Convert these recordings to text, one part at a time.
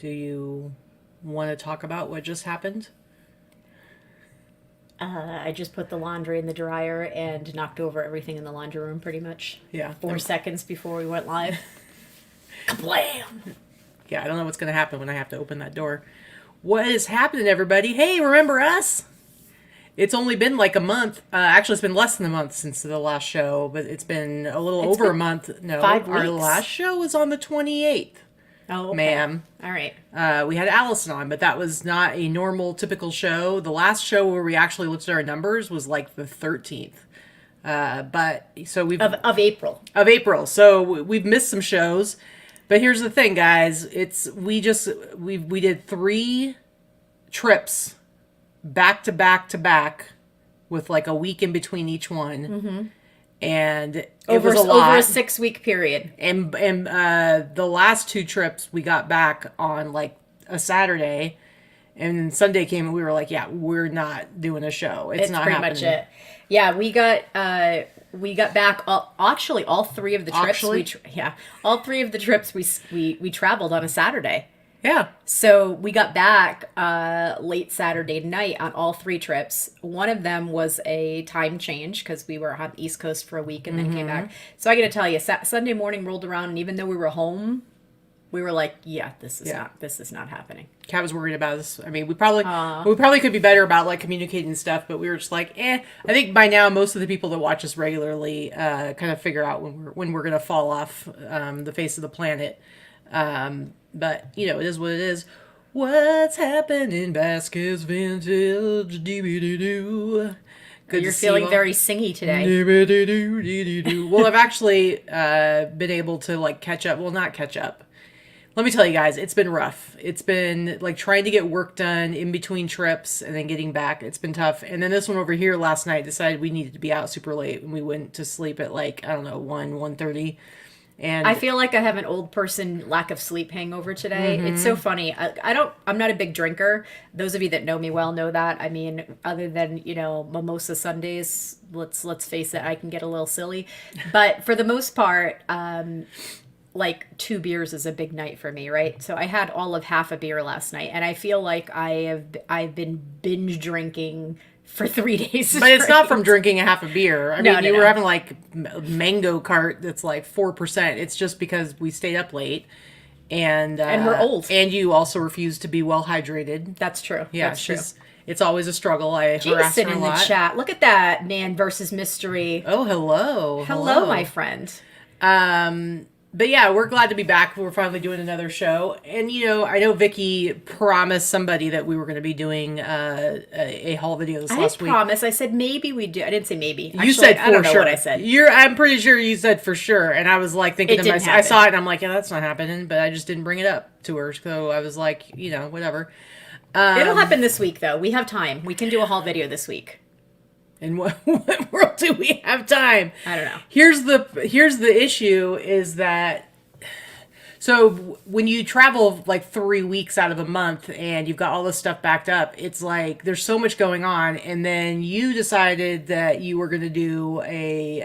Do you want to talk about what just happened? I just put the laundry in the dryer and knocked over everything in the laundry room pretty much. Yeah. 4 seconds before we went live. Kablam! Yeah, I don't know what's going to happen when I have to open that door. What is happening, everybody? Hey, remember us? It's only been like a month. Actually, it's been less than a month since the last show, but it's been a little over a month. No, 5 our weeks. last show was on the 28th. Oh, okay. Ma'am. All right. We had Allison on, but that was not a normal, typical show. The last show where we actually looked at our numbers was like the 13th. But so we've Of April. of April. So we've missed some shows. But here's the thing, guys. We did 3 trips back to back to back with like a week in between each one. Mm-hmm. And it was a lot. Over a 6-week period. And the last 2 trips we got back on like a Saturday, and Sunday came and we were like, yeah, we're not doing a show. It's not pretty happening. much it. Yeah, we got back all 3 of the trips. All 3 of the trips we traveled on a Saturday. Yeah. So we got back late Saturday night on all 3 trips. One of them was a time change because we were on the East Coast for a week and then came back. So I got to tell you, Sunday morning rolled around, and even though we were home, we were like, "Yeah, this is not happening." Kat was worried about us. I mean, we probably could be better about like communicating stuff, but we were just like, I think by now most of the people that watch us regularly kind of figure out when we're gonna fall off the face of the planet. But, you know, it is what it is. What's happening, Vasquez Vintage? Doo-doo-doo-doo. You're feeling very singy today. Well, I've actually been able to, like, catch up. Well, not catch up. Let me tell you guys, it's been rough. It's been, like, trying to get work done in between trips and then getting back. It's been tough. And then this one over here last night decided we needed to be out super late. And we went to sleep at, like, I don't know, 1:30. And I feel like I have an old person lack of sleep hangover today. Mm-hmm. It's so funny. I'm not a big drinker. Those of you that know me well know that. I mean, other than, you know, mimosa Sundays, let's face it, I can get a little silly. But for the most part, like 2 beers is a big night for me, right? So I had all of half a beer last night, and I feel like I've been binge drinking for 3 days. But it's not from drinking a half a beer. I mean, you were no. having like mango cart that's like 4%. It's just because we stayed up late. And we're old. And you also refuse to be well hydrated. That's true. Yeah, that's true. It's always a struggle. I harass her a lot. Jason in the chat. Look at that. Man versus mystery. Oh, hello. Hello, my friend. But yeah, we're glad to be back. We're finally doing another show. And, you know, I know Vicky promised somebody that we were going to be doing a haul video this last week. I promised. I said maybe we do. I didn't say maybe. Actually, you said for I don't know sure. What I said. I'm pretty sure you said for sure. And I was like thinking to myself, I saw it and I'm like, yeah, that's not happening. But I just didn't bring it up to her. So I was like, you know, whatever. It'll happen this week, though. We have time. We can do a haul video this week. In what world do we have time? I don't know. Here's the issue is that, so when you travel like 3 weeks out of a month and you've got all this stuff backed up, it's like there's so much going on. And then you decided that you were going to do a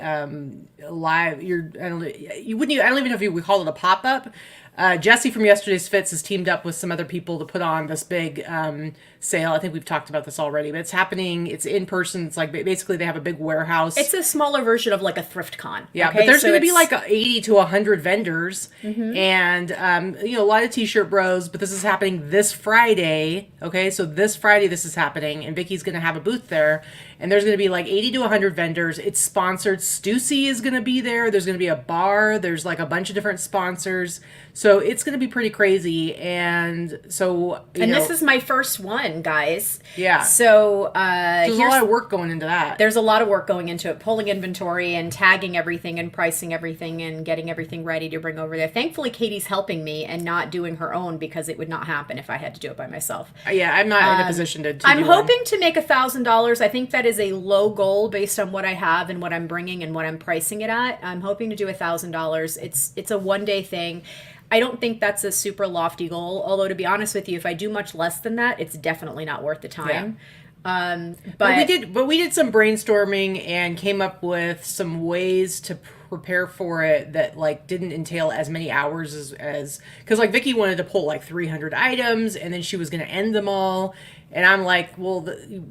live. I don't even know if you would call it a pop-up. Jesse from Yesterday's Fits has teamed up with some other people to put on this big sale. I think we've talked about this already, but it's happening. It's in person. It's like basically they have a big warehouse. It's a smaller version of like a thrift con. Yeah, okay? But there's going to be like 80 to 100 vendors and, you know, a lot of t-shirt bros, but this is happening this Friday. Okay, so this Friday this is happening and Vicky's going to have a booth there. And there's going to be like 80 to 100 vendors. It's sponsored. Stussy is going to be there. There's going to be a bar. There's like a bunch of different sponsors. So it's going to be pretty crazy. And so, this is my first one, guys. Yeah. So there's a lot of work going into that. There's a lot of work going into it. Pulling inventory and tagging everything and pricing everything and getting everything ready to bring over there. Thankfully, Katie's helping me and not doing her own because it would not happen if I had to do it by myself. Yeah, I'm not in a position to I'm do hoping to make $1,000. I think that is a low goal based on what I have and what I'm bringing and what I'm pricing it at. I'm hoping to do $1,000. It's a one-day thing. I don't think that's a super lofty goal. Although, to be honest with you, if I do much less than that, it's definitely not worth the time. Yeah. But we did some brainstorming and came up with some ways to prepare for it that like didn't entail as many hours as because like Vicky wanted to pull like 300 items and then she was going to end them all. And I'm like, well,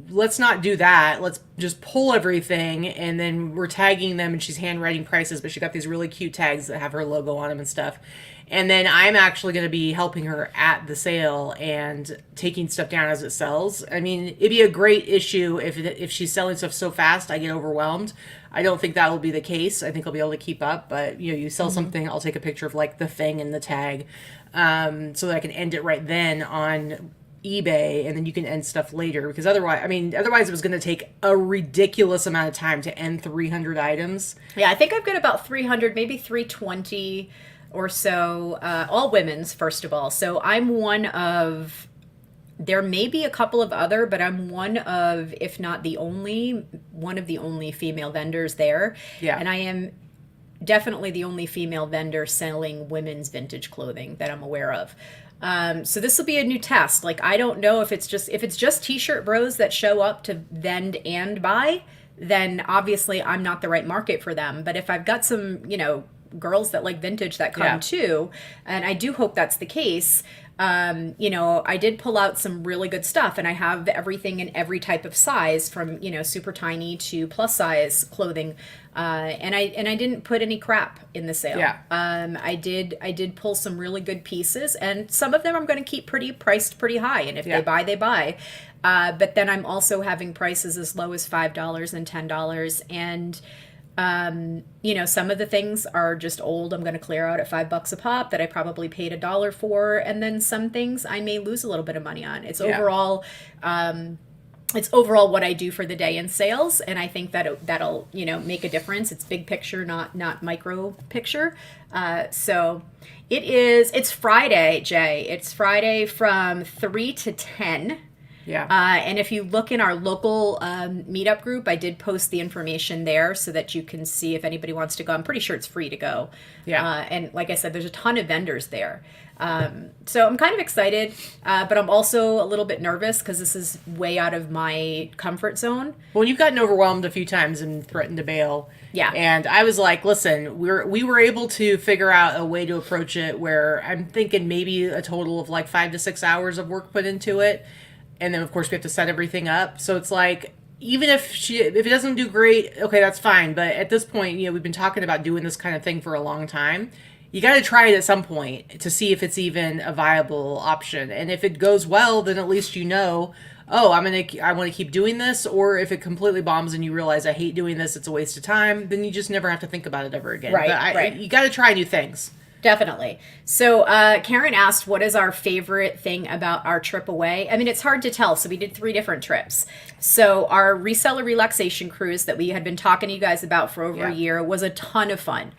let's not do that. Let's just pull everything. And then we're tagging them and she's handwriting prices, but she got these really cute tags that have her logo on them and stuff. And then I'm actually going to be helping her at the sale and taking stuff down as it sells. I mean, it'd be a great issue if she's selling stuff so fast I get overwhelmed. I don't think that will be the case. I think I'll be able to keep up. But, you know, you sell something, I'll take a picture of like the thing and the tag so that I can end it right then on eBay, and then you can end stuff later, because otherwise it was going to take a ridiculous amount of time to end 300 items. Yeah, I think I've got about 300, maybe 320 or so, all women's, first of all. So I'm one of, there may be a couple of other, but I'm one of, if not the only, one of the only female vendors there. Yeah. And I am definitely the only female vendor selling women's vintage clothing that I'm aware of. So this will be a new test. Like, I don't know if it's just t-shirt bros that show up to vend and buy, then obviously I'm not the right market for them. But if I've got some, you know, girls that like vintage that come too, and I do hope that's the case, you know, I did pull out some really good stuff, and I have everything in every type of size from, you know, super tiny to plus size clothing. And I didn't put any crap in the sale. Yeah. I did pull some really good pieces, and some of them I'm going to keep priced pretty high. And if they buy, they buy. But then I'm also having prices as low as $5 and $10. And, you know, some of the things are just old. I'm going to clear out at $5 a pop that I probably paid $1 for. And then some things I may lose a little bit of money on. It's overall, it's overall what I do for the day in sales, and I think that that'll, you know, make a difference. It's big picture, not micro picture. So it's Friday, Jay. It's Friday from 3 to 10. Yeah. And if you look in our local meetup group, I did post the information there so that you can see if anybody wants to go. I'm pretty sure it's free to go. Yeah. And like I said, there's a ton of vendors there. So I'm kind of excited, but I'm also a little bit nervous because this is way out of my comfort zone. Well, you've gotten overwhelmed a few times and threatened to bail. Yeah. And I was like, listen, we were able to figure out a way to approach it where I'm thinking maybe a total of like 5 to 6 hours of work put into it. And then, of course, we have to set everything up. So it's like, even if it doesn't do great, okay, that's fine. But at this point, you know, we've been talking about doing this kind of thing for a long time. You got to try it at some point to see if it's even a viable option. And if it goes well, then at least you know, oh, I want to keep doing this. Or if it completely bombs and you realize I hate doing this, it's a waste of time, then you just never have to think about it ever again. Right, but right. You got to try new things. Definitely. So Karen asked, what is our favorite thing about our trip away? I mean, it's hard to tell. So we did 3 different trips. So our reseller relaxation cruise that we had been talking to you guys about for over a year was a ton of fun.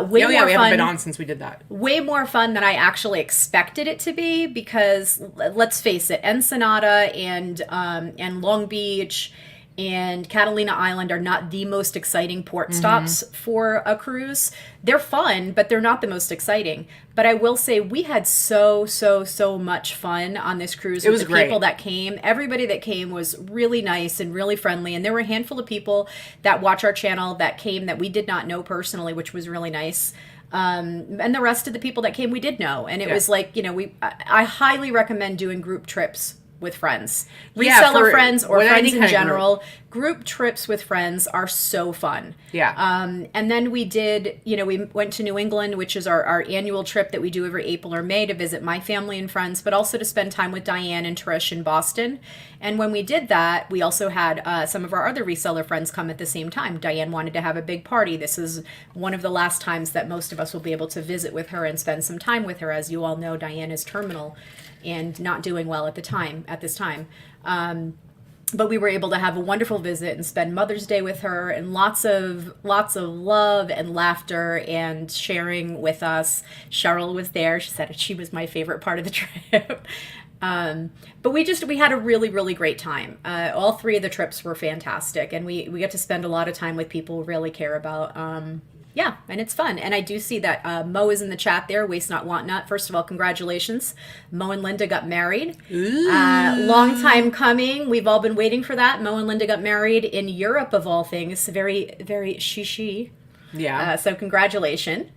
We haven't been on since we did that. Way more fun than I actually expected it to be, because let's face it, Ensenada and Long Beach and Catalina Island are not the most exciting port stops for a cruise. They're fun, but they're not the most exciting. But I will say we had so much fun on this cruise. It was great. People that came, everybody that came was really nice and really friendly. And there were a handful of people that watch our channel that came that we did not know personally, which was really nice. And the rest of the people that came, we did know. And it was like, you know, I highly recommend doing group trips with friends, reseller friends, or friends in general. Group trips with friends are so fun. Yeah. And then we did, you know, we went to New England, which is our annual trip that we do every April or May to visit my family and friends, but also to spend time with Diane and Trish in Boston. And when we did that, we also had some of our other reseller friends come at the same time. Diane wanted to have a big party. This is one of the last times that most of us will be able to visit with her and spend some time with her. As you all know, Diane is terminal and not doing well at this time. But we were able to have a wonderful visit and spend Mother's Day with her, and lots of love and laughter and sharing with us. Cheryl was there. She said she was my favorite part of the trip. But we had a really great time. All 3 of the trips were fantastic, and we got to spend a lot of time with people we really care about. Yeah, and it's fun. And I do see that Mo is in the chat there, Waste Not, Want Not. First of all, congratulations. Mo and Linda got married. Long time coming. We've all been waiting for that. Mo and Linda got married in Europe, of all things. Very, very she. Yeah. So congratulations.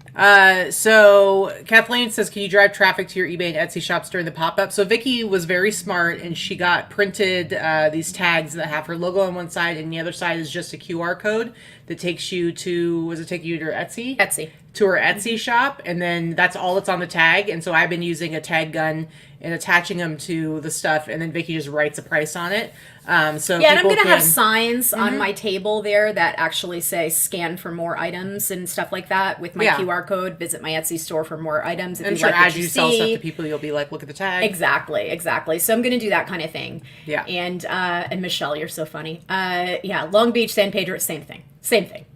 So Kathleen says, can you drive traffic to your eBay and Etsy shops during the pop-up? So Vicky was very smart, and she got printed these tags that have her logo on one side, and the other side is just a QR code that takes you to, was it take you to her Etsy? Etsy. To her Etsy shop, and then that's all that's on the tag. And so I've been using a tag gun and attaching them to the stuff, and then Vicky just writes a price on it. So yeah, and I'm gonna have signs on my table there that actually say "scan for more items" and stuff like that with my QR code. Visit my Etsy store for more items. If I'm sure as you sell stuff to people, you'll be like, look at the tag. Exactly. So I'm gonna do that kind of thing. Yeah. And Michelle, you're so funny. Yeah, Long Beach, San Pedro, same thing.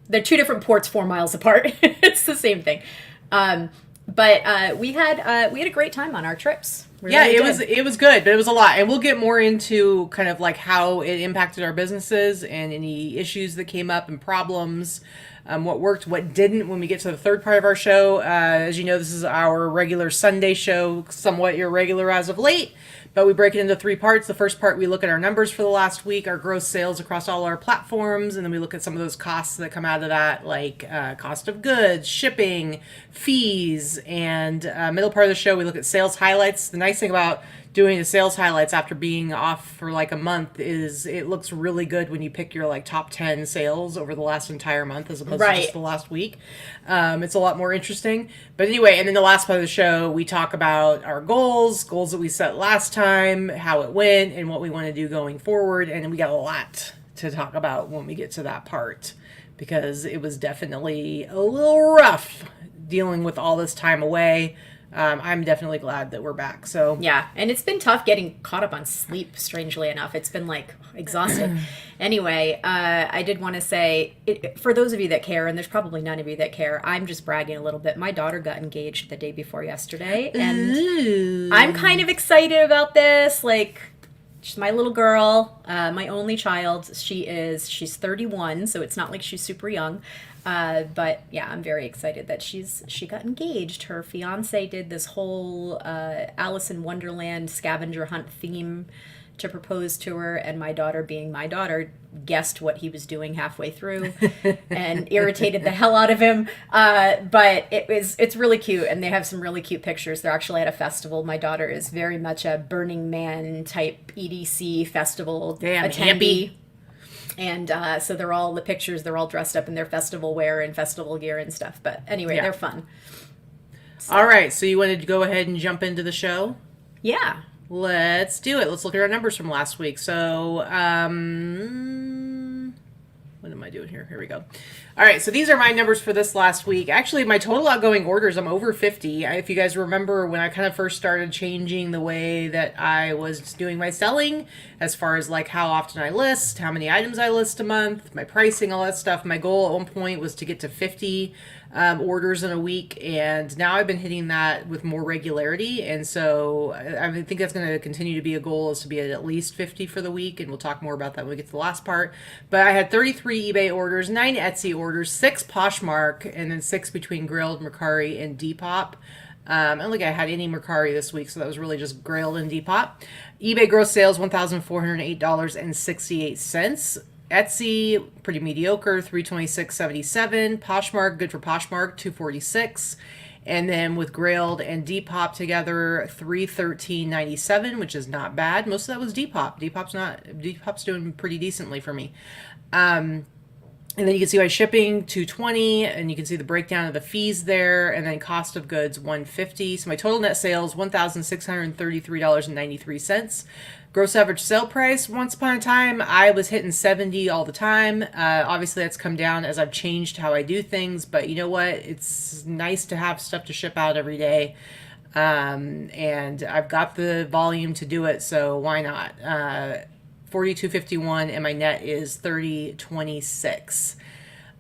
They're two different ports 4 miles apart. It's the same thing. But we had a great time on our trips. It was good, but it was a lot. And we'll get more into kind of like how it impacted our businesses and any issues that came up and problems, what worked, what didn't when we get to the third part of our show. As you know, this is our regular Sunday show, somewhat irregular as of late. But we break it into 3 parts. The first part, we look at our numbers for the last week, our gross sales across all our platforms, and then we look at some of those costs that come out of that, like cost of goods, shipping, fees, and middle part of the show, we look at sales highlights. The nice thing about doing the sales highlights after being off for like a month is it looks really good when you pick your like top 10 sales over the last entire month as opposed to just the last week. It's a lot more interesting. But anyway, and then the last part of the show, we talk about our goals that we set last time, how it went, and what we want to do going forward. And we got a lot to talk about when we get to that part, because it was definitely a little rough dealing with all this time away. I'm definitely glad that we're back. So yeah, and it's been tough getting caught up on sleep. Strangely enough, it's been like exhausting. Anyway, I did want to say, for those of you that care, and there's probably none of you that care, I'm just bragging a little bit. My daughter got engaged the day before yesterday, and I'm kind of excited about this. Like, she's my little girl, my only child. She's 31, so it's not like she's super young. But yeah, I'm very excited that she got engaged. Her fiance did this whole Alice in Wonderland scavenger hunt theme to propose to her, and my daughter, being my daughter, guessed what he was doing halfway through and irritated the hell out of him. But it's really cute, and they have some really cute pictures. They're actually at a festival. My daughter is very much a Burning Man type EDC festival attendee. And so they're all dressed up in their festival wear and festival gear and stuff. But anyway, they're fun. So. All right. So you wanted to go ahead and jump into the show? Yeah. Let's do it. Let's look at our numbers from last week. So, what am I doing here? Here we go. All right, so these are my numbers for this last week. Actually, my total outgoing orders, I'm over 50. If you guys remember when I kind of first started changing the way that I was doing my selling, as far as like how often I list, how many items I list a month, my pricing, all that stuff. My goal at one point was to get to 50 orders in a week, and now I've been hitting that with more regularity, and so I think that's going to continue to be a goal, is to be at least 50 for the week, and we'll talk more about that when we get to the last part. But I had 33 eBay orders, 9 Etsy orders, 6 Poshmark, and then 6 between Grilled, Mercari, and Depop. I don't think I had any Mercari this week, so that was really just Grilled and Depop. eBay gross sales, $1,408.68. Etsy, pretty mediocre, $326.77. Poshmark, good for Poshmark, $246. And then with Grailed and Depop together, $313.97, which is not bad. Most of that was Depop. Depop's doing pretty decently for me. And then you can see my shipping, $220, and you can see the breakdown of the fees there, and then cost of goods, $150. So my total net sales, $1,633.93. Gross average sale price, once upon a time, I was hitting 70 all the time. Obviously, that's come down as I've changed how I do things, but you know what? It's nice to have stuff to ship out every day. And I've got the volume to do it, so why not? 42.51, and my net is 30.26.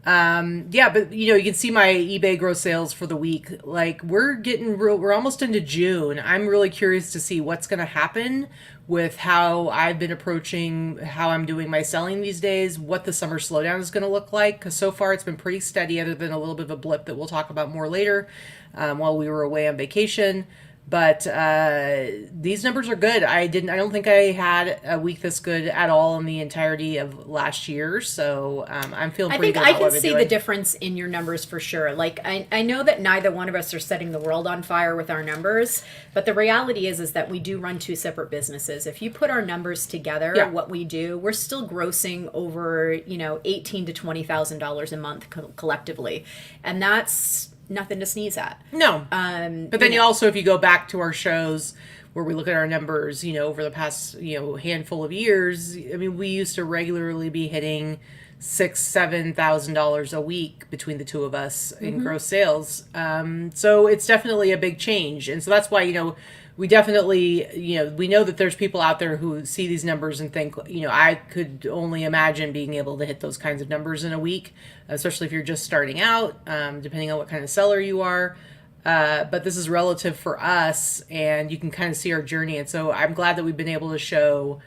But you can see my eBay gross sales for the week. Like, we're almost into June. I'm really curious to see what's going to happen with how I've been approaching how I'm doing my selling these days, what the summer slowdown is going to look like, because so far it's been pretty steady, other than a little bit of a blip that we'll talk about more later, while we were away on vacation. But these numbers are good. I don't think I had a week this good at all in the entirety of last year. So I'm feeling pretty good I about can what I've been see doing. the difference in your numbers for sure. Like I know that neither one of us are setting the world on fire with our numbers, but the reality is that we do run two separate businesses. If you put our numbers together, Yeah. what we do, we're still grossing over, $18,000 to $20,000 a month collectively, and that's nothing to sneeze at. No. But then you also, if you go back to our shows where we look at our numbers, over the past, handful of years, I mean, we used to regularly be hitting $6,000 to $7,000 a week between the two of us in gross sales. So it's definitely a big change. And so that's why, we definitely, we know that there's people out there who see these numbers and think, I could only imagine being able to hit those kinds of numbers in a week, especially if you're just starting out, depending on what kind of seller you are. But this is relative for us, and you can kind of see our journey. And so I'm glad that we've been able to show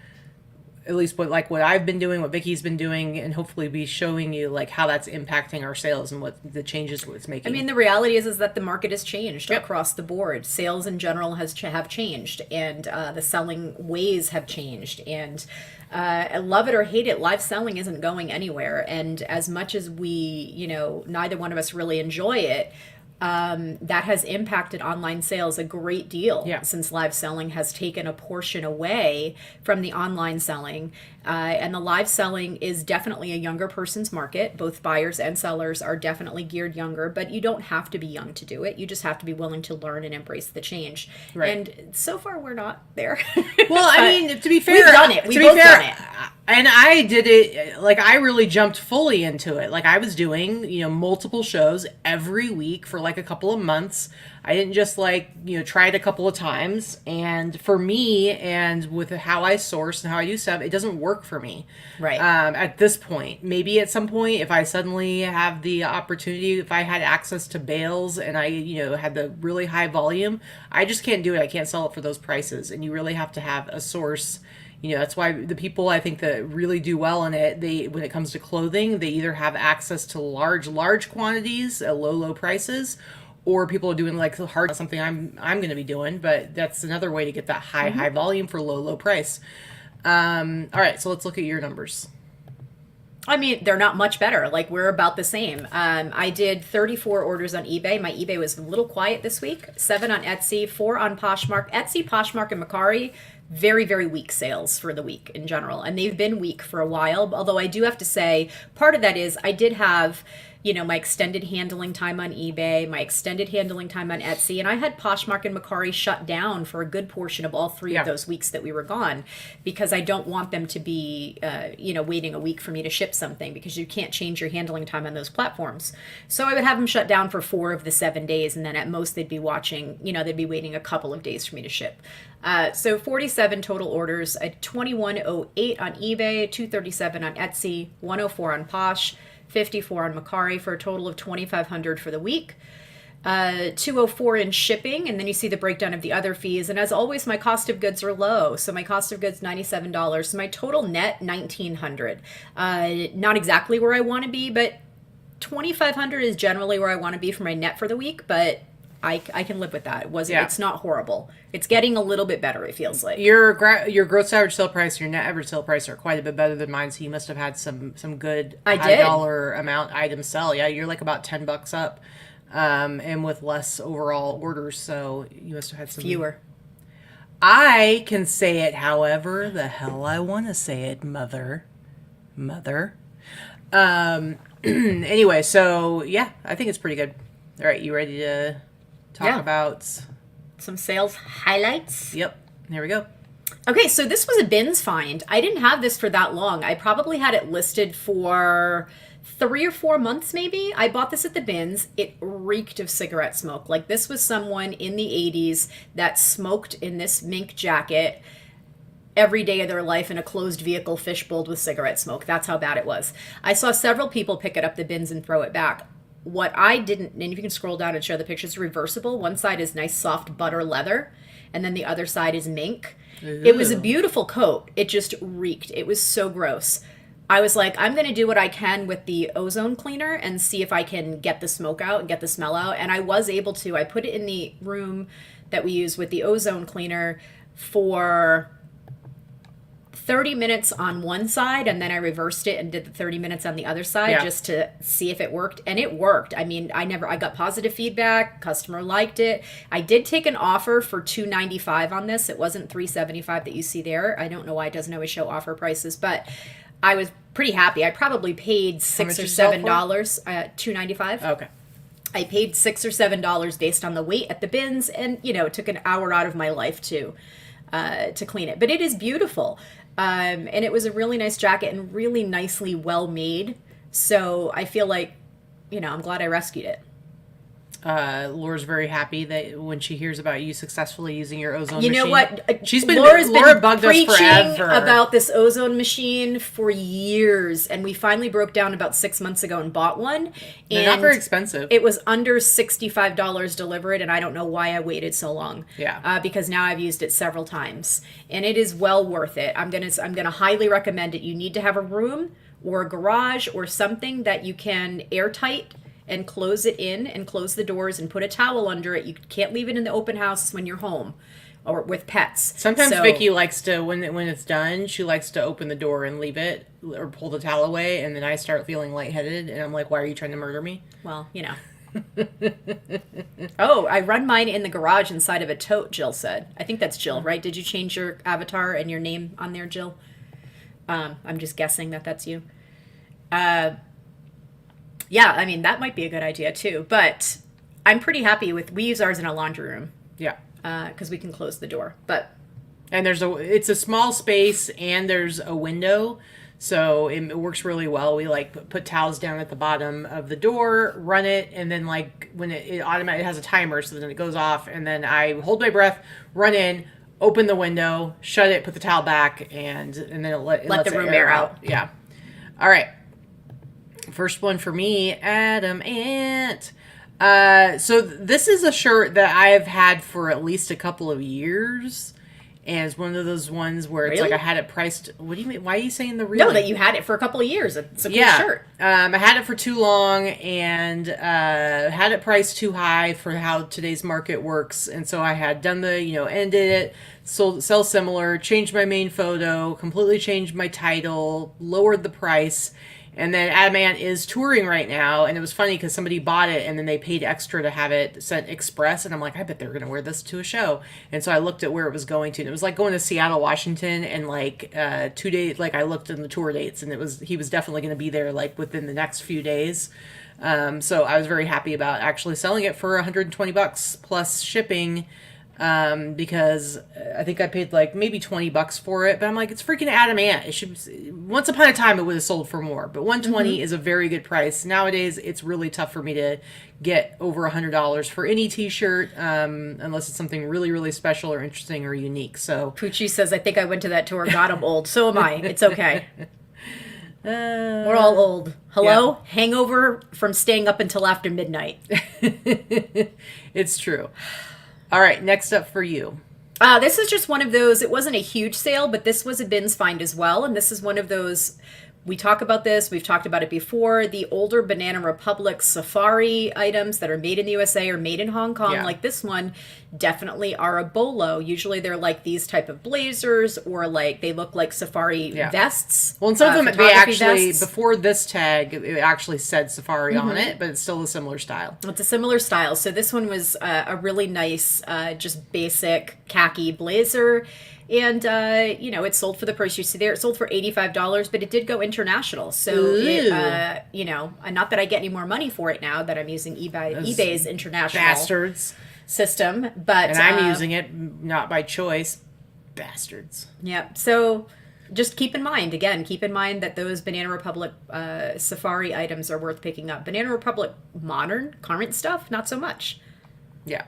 at least what I've been doing, what Vicki's been doing, and hopefully be showing you like how that's impacting our sales and what the changes it's making. I mean, the reality is that the market has changed across the board. Sales in general have changed, and the selling ways have changed. And love it or hate it, live selling isn't going anywhere. And as much as we, neither one of us really enjoy it, that has impacted online sales a great deal since live selling has taken a portion away from the online selling. And the live selling is definitely a younger person's market. Both buyers and sellers are definitely geared younger, but you don't have to be young to do it. You just have to be willing to learn and embrace the change. Right. And so far, we're not there. Well, I mean, to be fair, we've done it. We've both done it. And I did it, like, I really jumped fully into it. Like, I was doing, multiple shows every week for, like, a couple of months. I didn't just, try it a couple of times. And for me, and with how I source and how I do stuff, it doesn't work for me. Right. At this point. Maybe at some point, if I suddenly have the opportunity, if I had access to bales and I, had the really high volume, I just can't do it. I can't sell it for those prices. And you really have to have a source. That's why the people I think that really do well in it, when it comes to clothing, they either have access to large quantities at low prices, or people are doing like hard something I'm going to be doing, but that's another way to get that high volume for low price. All right, so let's look at your numbers. I mean, they're not much better. Like, we're about the same. I did 34 orders on eBay. My eBay was a little quiet this week. 7 on Etsy, 4 on Poshmark. Etsy, Poshmark, and Mercari, very, very weak sales for the week in general. And they've been weak for a while. Although I do have to say, part of that is I did have, my extended handling time on eBay, my extended handling time on Etsy, and I had Poshmark and Mercari shut down for a good portion of all 3 of those weeks that we were gone, because I don't want them to be, waiting a week for me to ship something, because you can't change your handling time on those platforms. So I would have them shut down for 4 of the 7 days, and then at most they'd be they'd be waiting a couple of days for me to ship. So 47 total orders, 2108 on eBay, 237 on Etsy, 104 on Posh, 54 on Mercari, for a total of 2,500 for the week. 204 in shipping, and then you see the breakdown of the other fees. And as always, my cost of goods are low. So my cost of goods $97. So my total net $1,900. Not exactly where I want to be, but $2,500 is generally where I want to be for my net for the week. But I can live with that. It's not horrible. It's getting a little bit better, it feels like. Your gross average sale price, your net average sale price are quite a bit better than mine, so you must have had some good high dollar amount items sell. Yeah, you're like about $10 up, and with less overall orders, so you must have had some fewer. I can say it however the hell I want to say it, mother. Anyway, so yeah, I think it's pretty good. All right, you ready to talk about some sales highlights? Yep, here we go. Okay, so this was a bins find. I didn't have this for that long. I probably had it listed for 3 or 4 months maybe. I bought this at the bins. It reeked of cigarette smoke. Like, this was someone in the 80s that smoked in this mink jacket every day of their life in a closed vehicle fishbowled with cigarette smoke. That's how bad it was. I saw several people pick it up the bins and throw it back. What I didn't, and if you can scroll down and show the pictures, reversible. One side is nice soft butter leather, and then the other side is mink. Ew. It was a beautiful coat. It just reeked. It was so gross. I was like, I'm going to do what I can with the ozone cleaner and see if I can get the smoke out and get the smell out. And I was able to. I put it in the room that we use with the ozone cleaner for 30 minutes on one side, and then I reversed it and did the 30 minutes on the other side just to see if it worked. And it worked. I mean, I got positive feedback. Customer liked it. I did take an offer for $295 on this. It wasn't $375 that you see there. I don't know why it doesn't always show offer prices, but I was pretty happy. I probably paid $6 or $7, $295. Okay. I paid $6 or $7 based on the weight at the bins, and it took an hour out of my life to clean it. But it is beautiful. And it was a really nice jacket and really nicely well made. So I feel like, I'm glad I rescued it. Laura's very happy that when she hears about you successfully using your ozone machine. You know what? Laura bugged us forever about this ozone machine for years, and we finally broke down about 6 months ago and bought one. They're not very expensive. It was under $65 delivered, and I don't know why I waited so long. Yeah. Because now I've used it several times, and it is well worth it. I'm gonna highly recommend it. You need to have a room or a garage or something that you can airtight and close it in and close the doors and put a towel under it. You can't leave it in the open house when you're home or with pets. Sometimes Vicky likes to, when it's done, she likes to open the door and leave it or pull the towel away, and then I start feeling lightheaded, and I'm like, why are you trying to murder me? Well, Oh, I run mine in the garage inside of a tote, Jill said. I think that's Jill, right? Did you change your avatar and your name on there, Jill? I'm just guessing that that's you. Yeah, I mean, that might be a good idea too. But I'm pretty happy we use ours in a laundry room. Yeah. Because we can close the door. And it's a small space, and there's a window, so it works really well. We put towels down at the bottom of the door, run it, and then when it automatically has a timer, so then it goes off, and then I hold my breath, run in, open the window, shut it, put the towel back, and then it lets the room air out. Yeah. All right. First one for me, Adam Ant. So this is a shirt that I've had for at least a couple of years. And it's one of those ones where it's really? I had it priced. What do you mean? Why are you saying the real? No, that you had it for a couple of years. It's a cool shirt. I had it for too long and had it priced too high for how today's market works. And so I had done ended it, sell similar, changed my main photo, completely changed my title, lowered the price. And then Adam Ant is touring right now, and it was funny because somebody bought it and then they paid extra to have it sent express, and I'm like, I bet they're going to wear this to a show. And so I looked at where it was going to, and it was like going to Seattle, Washington, and 2 days, I looked in the tour dates, and he was definitely going to be there within the next few days. So I was very happy about actually selling it for $120 plus shipping. Because I think I paid maybe $20 for it, but I'm like, it's freaking Adam Ant. It should. Once upon a time, it would have sold for more, but $120 is a very good price. Nowadays, it's really tough for me to get over $100 for any T-shirt, unless it's something really, really special or interesting or unique. So Poochie says, I think I went to that tour, got him old. So am I. It's okay. We're all old. Hello? Yeah. Hangover from staying up until after midnight. It's true. All right, next up for you. This is just one of those, it wasn't a huge sale, but this was a bins find as well. And this is one of those, we talk about this, we've talked about it before, the older Banana Republic safari items that are made in the USA or made in Hong Kong, like this one, definitely are a bolo. Usually they're these type of blazers, or they look like safari vests. Well, and some of them, they actually, before this tag, it actually said safari on it, but it's still a similar style. It's a similar style. So this one was a really nice, just basic khaki blazer. And, it sold for the price you see there. It sold for $85, but it did go international. So, not that I get any more money for it now that I'm using eBay's international bastards system. But and I'm using it not by choice. Bastards. Yeah. So just keep in mind that those Banana Republic safari items are worth picking up. Banana Republic modern, current stuff, not so much. Yeah.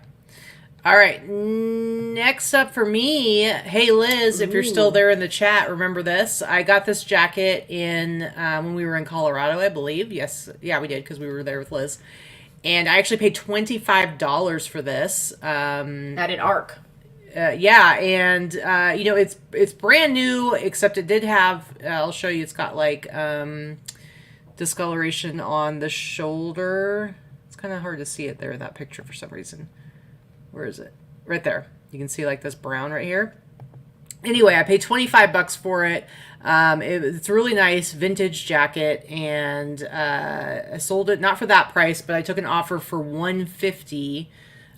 All right, next up for me, hey Liz, if you're still there in the chat, remember this. I got this jacket when we were in Colorado, I believe. Yes, yeah, we did because we were there with Liz. And I actually paid $25 for this. At an ARC. Yeah, and it's brand new, except it did have. I'll show you. It's got like discoloration on the shoulder. It's kind of hard to see it there in that picture for some reason. Where is it? Right there. You can see like this brown right here. Anyway, I paid $25 for it. It's a really nice vintage jacket, and I sold it not for that price, but I took an offer for $150.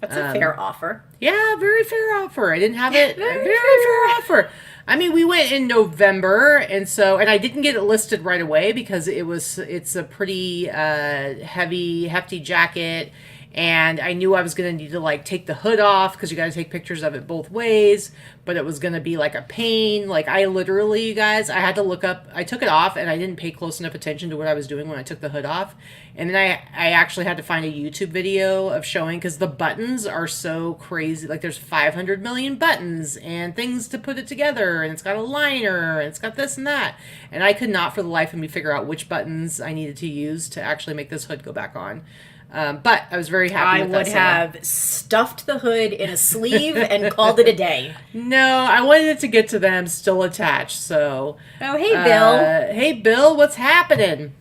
That's a fair offer. Yeah, very fair offer. I didn't have it. Very fair offer. I mean, we went in November, and I didn't get it listed right away because it's a pretty hefty jacket. And I knew I was going to need to like take the hood off because you got to take pictures of it both ways. But it was going to be like a pain. Like I literally, you guys, I had to look up. I took it off and I didn't pay close enough attention to what I was doing when I took the hood off. And then I actually had to find a YouTube video of showing, because the buttons are so crazy. Like there's 500 million buttons and things to put it together. And it's got a liner and it's got this and that. And I could not for the life of me figure out which buttons I needed to use to actually make this hood go back on. But I was very happy with that sale. I would have stuffed the hood in a sleeve and called it a day. No, I wanted it to get to them still attached, so... Oh, hey, Bill. Hey, Bill, what's happening?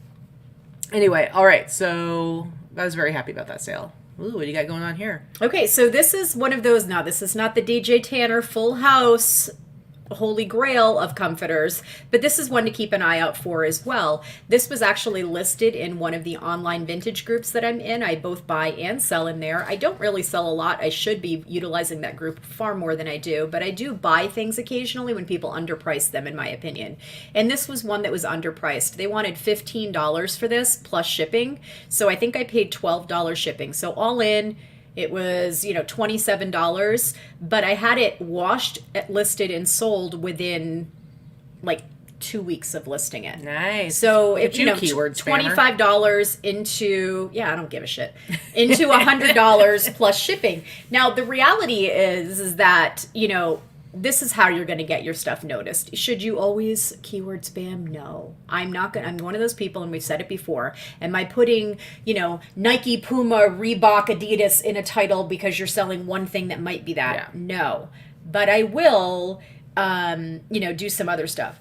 Anyway, all right, so I was very happy about that sale. Ooh, what do you got going on here? Okay, so this is one of those... Now, this is not the DJ Tanner Full House holy grail of comforters, but this is one to keep an eye out for as well. This was actually listed in one of the online vintage groups that I'm in. I both buy and sell in there. I don't really sell a lot. I should be utilizing that group far more than I do, but I do buy things occasionally when people underprice them, in my opinion. And this was one that was underpriced. They wanted $15 for this plus shipping, so I think I paid $12 shipping. So all in, it was, $27, but I had it washed, listed, and sold within like 2 weeks of listing it. Nice. So if keyword spammer. $25 into, I don't give a shit, into $100 plus shipping. Now the reality is that, this is how you're going to get your stuff noticed. Should you always keyword spam? No. I'm one of those people, and we've said it before. Am I putting, Nike, Puma, Reebok, Adidas in a title because you're selling one thing that might be that? Yeah. No. But I will, do some other stuff.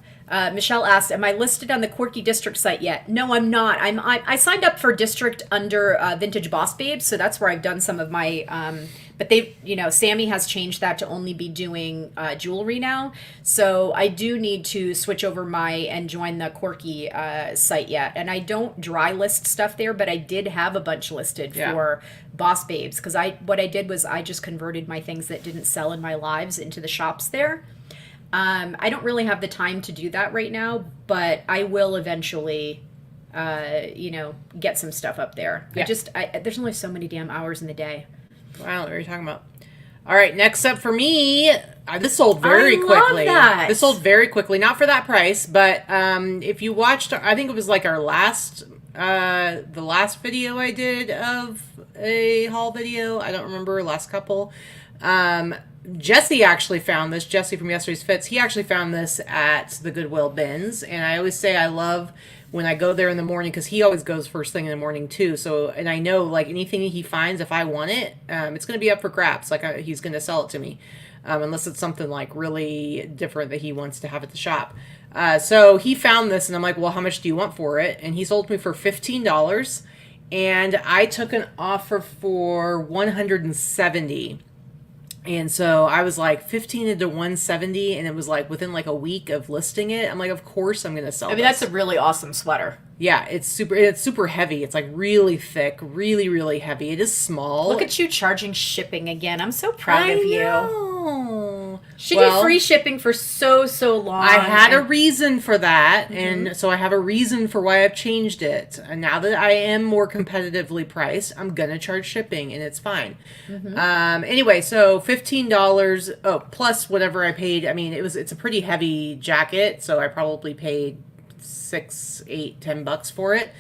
Michelle asked, am I listed on the Quirky District site yet? No, I'm not. I signed up for District under Vintage Boss Babes, so that's where I've done some of my... but Sammy has changed that to only be doing jewelry now. So I do need to switch over and join the Quirky site yet. And I don't dry list stuff there, but I did have a bunch listed for Boss Babes. Because what I did was I just converted my things that didn't sell in my lives into the shops there. I don't really have the time to do that right now, but I will eventually, get some stuff up there. Yeah. There's only so many damn hours in the day. Wow, what are you talking about? All right, next up for me, this sold very quickly. That. This sold very quickly, not for that price, but if you watched, I think it was like the last video I did of a haul video. I don't remember, last couple. Jesse actually found this. Jesse from Yesterday's Fits. He actually found this at the Goodwill bins, and I always say I love when I go there in the morning, because he always goes first thing in the morning too. So, and I know like anything he finds, if I want it, it's going to be up for grabs. Like he's going to sell it to me, unless it's something like really different that he wants to have at the shop. So he found this, and I'm like, well, how much do you want for it? And he sold me for $15, and I took an offer for $170. And so I was like 15 into 170, and it was like within like a week of listing it. I'm like, of course I'm going to sell this. That's a really awesome sweater. Yeah, it's super heavy. It's like really thick, really, really heavy. It is small. Look at you charging shipping again. I'm so proud of you. I know. She did free shipping for so long. I had a reason for that, and so I have a reason for why I've changed it. And now that I am more competitively priced, I'm gonna charge shipping, and it's fine. Anyway, so $15. Oh, plus whatever I paid. I mean, it's a pretty heavy jacket, so I probably paid $6, $8, $10 for it.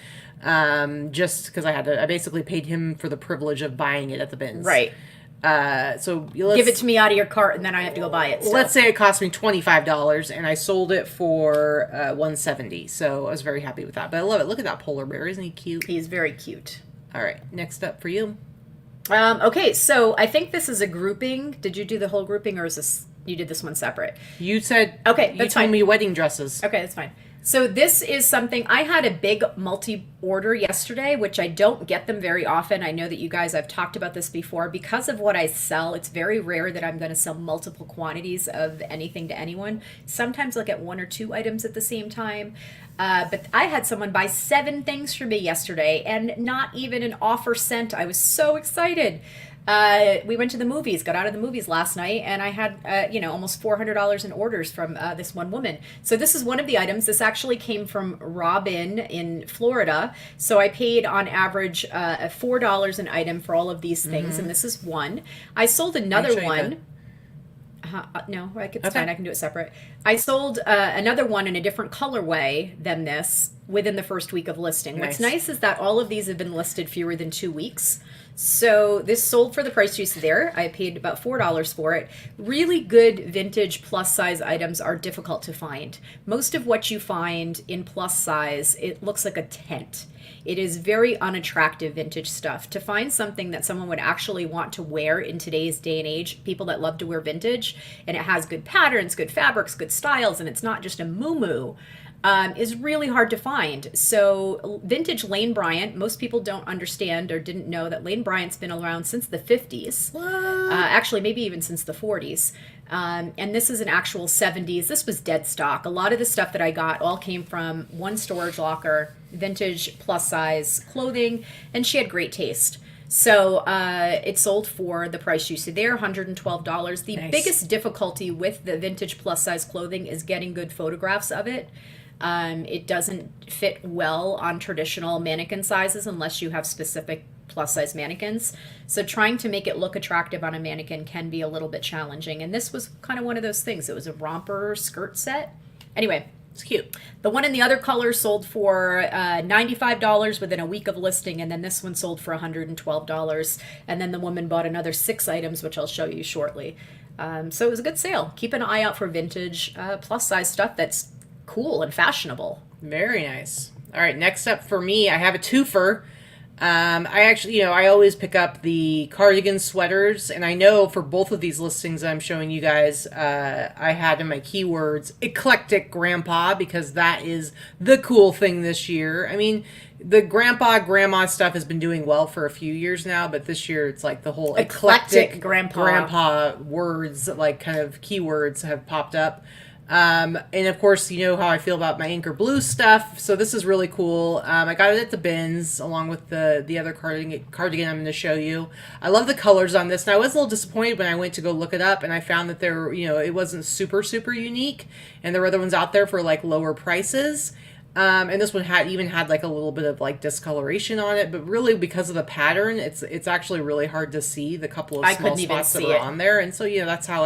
Just because I basically paid him for the privilege of buying it at the bins. Right. So give it to me out of your cart, and then I have to go buy it. Let's say it cost me $25, and I sold it for $170. So I was very happy with that. But I love it. Look at that polar bear. Isn't he cute? He's very cute. All right. Next up for you. Okay, so I think this is a grouping. Did you do the whole grouping, or is this you did this one separate? You said Okay, you that's told fine. me wedding dresses. Okay, that's fine. So this is something I had a big multi-order yesterday, which I don't get them very often. I know that you guys, I've talked about this before. Because of what I sell, it's very rare that I'm going to sell multiple quantities of anything to anyone. Sometimes I'll get 1 or 2 items at the same time. But I had someone buy 7 things for me yesterday, and not even an offer sent. I was so excited. We went to the movies, got out of the movies last night, and I had, almost $400 in orders from this one woman. So this is one of the items. This actually came from Robin in Florida. So I paid on average $4 an item for all of these things, and this is one. I sold another one. No, it's fine. I can do it separate. I sold another one in a different colorway than this within the first week of listing. Nice. What's nice is that all of these have been listed fewer than 2 weeks. So this sold for the price you see there. I paid about $4 for it. Really good vintage plus size items are difficult to find. Most of what you find in plus size, it looks like a tent. It is very unattractive vintage stuff. To find something that someone would actually want to wear in today's day and age, people that love to wear vintage, and it has good patterns, good fabrics, good styles, and it's not just a moo-moo, is really hard to find. So vintage Lane Bryant, most people don't understand or didn't know that Lane Bryant's been around since the 50s. Actually, maybe even since the 40s. And this is an actual 70s. This was dead stock. A lot of the stuff that I got all came from one storage locker, vintage plus size clothing, and she had great taste. So it sold for the price you see there, $112. The Nice. biggest difficulty with the vintage plus size clothing is getting good photographs of it. It doesn't fit well on traditional mannequin sizes unless you have specific plus size mannequins. So trying to make it look attractive on a mannequin can be a little bit challenging. And this was kind of one of those things. It was a romper skirt set. Anyway, It's cute. the one in the other color sold for $95 within a week of listing, and then this one sold for $112. And then the woman bought another 6 items, which I'll show you shortly. So it was a good sale. Keep an eye out for vintage plus size stuff that's cool and fashionable. Very nice. All right, next up for me, I have a twofer. I actually, I always pick up the cardigan sweaters, and I know for both of these listings I'm showing you guys, I had in my keywords eclectic grandpa, because that is the cool thing this year. I mean, the grandma stuff has been doing well for a few years now, but this year it's like the whole eclectic grandpa words, like kind of keywords have popped up. And of course, you know how I feel about my Anchor Blue stuff. So this is really cool. I got it at the bins along with the other cardigan I'm going to show you. I love the colors on this. And I was a little disappointed when I went to go look it up and I found that it wasn't super, super unique. And there were other ones out there for like lower prices. And this one had like a little bit of like discoloration on it, but really because of the pattern, it's actually really hard to see the couple of small spots that are on there. And so, that's how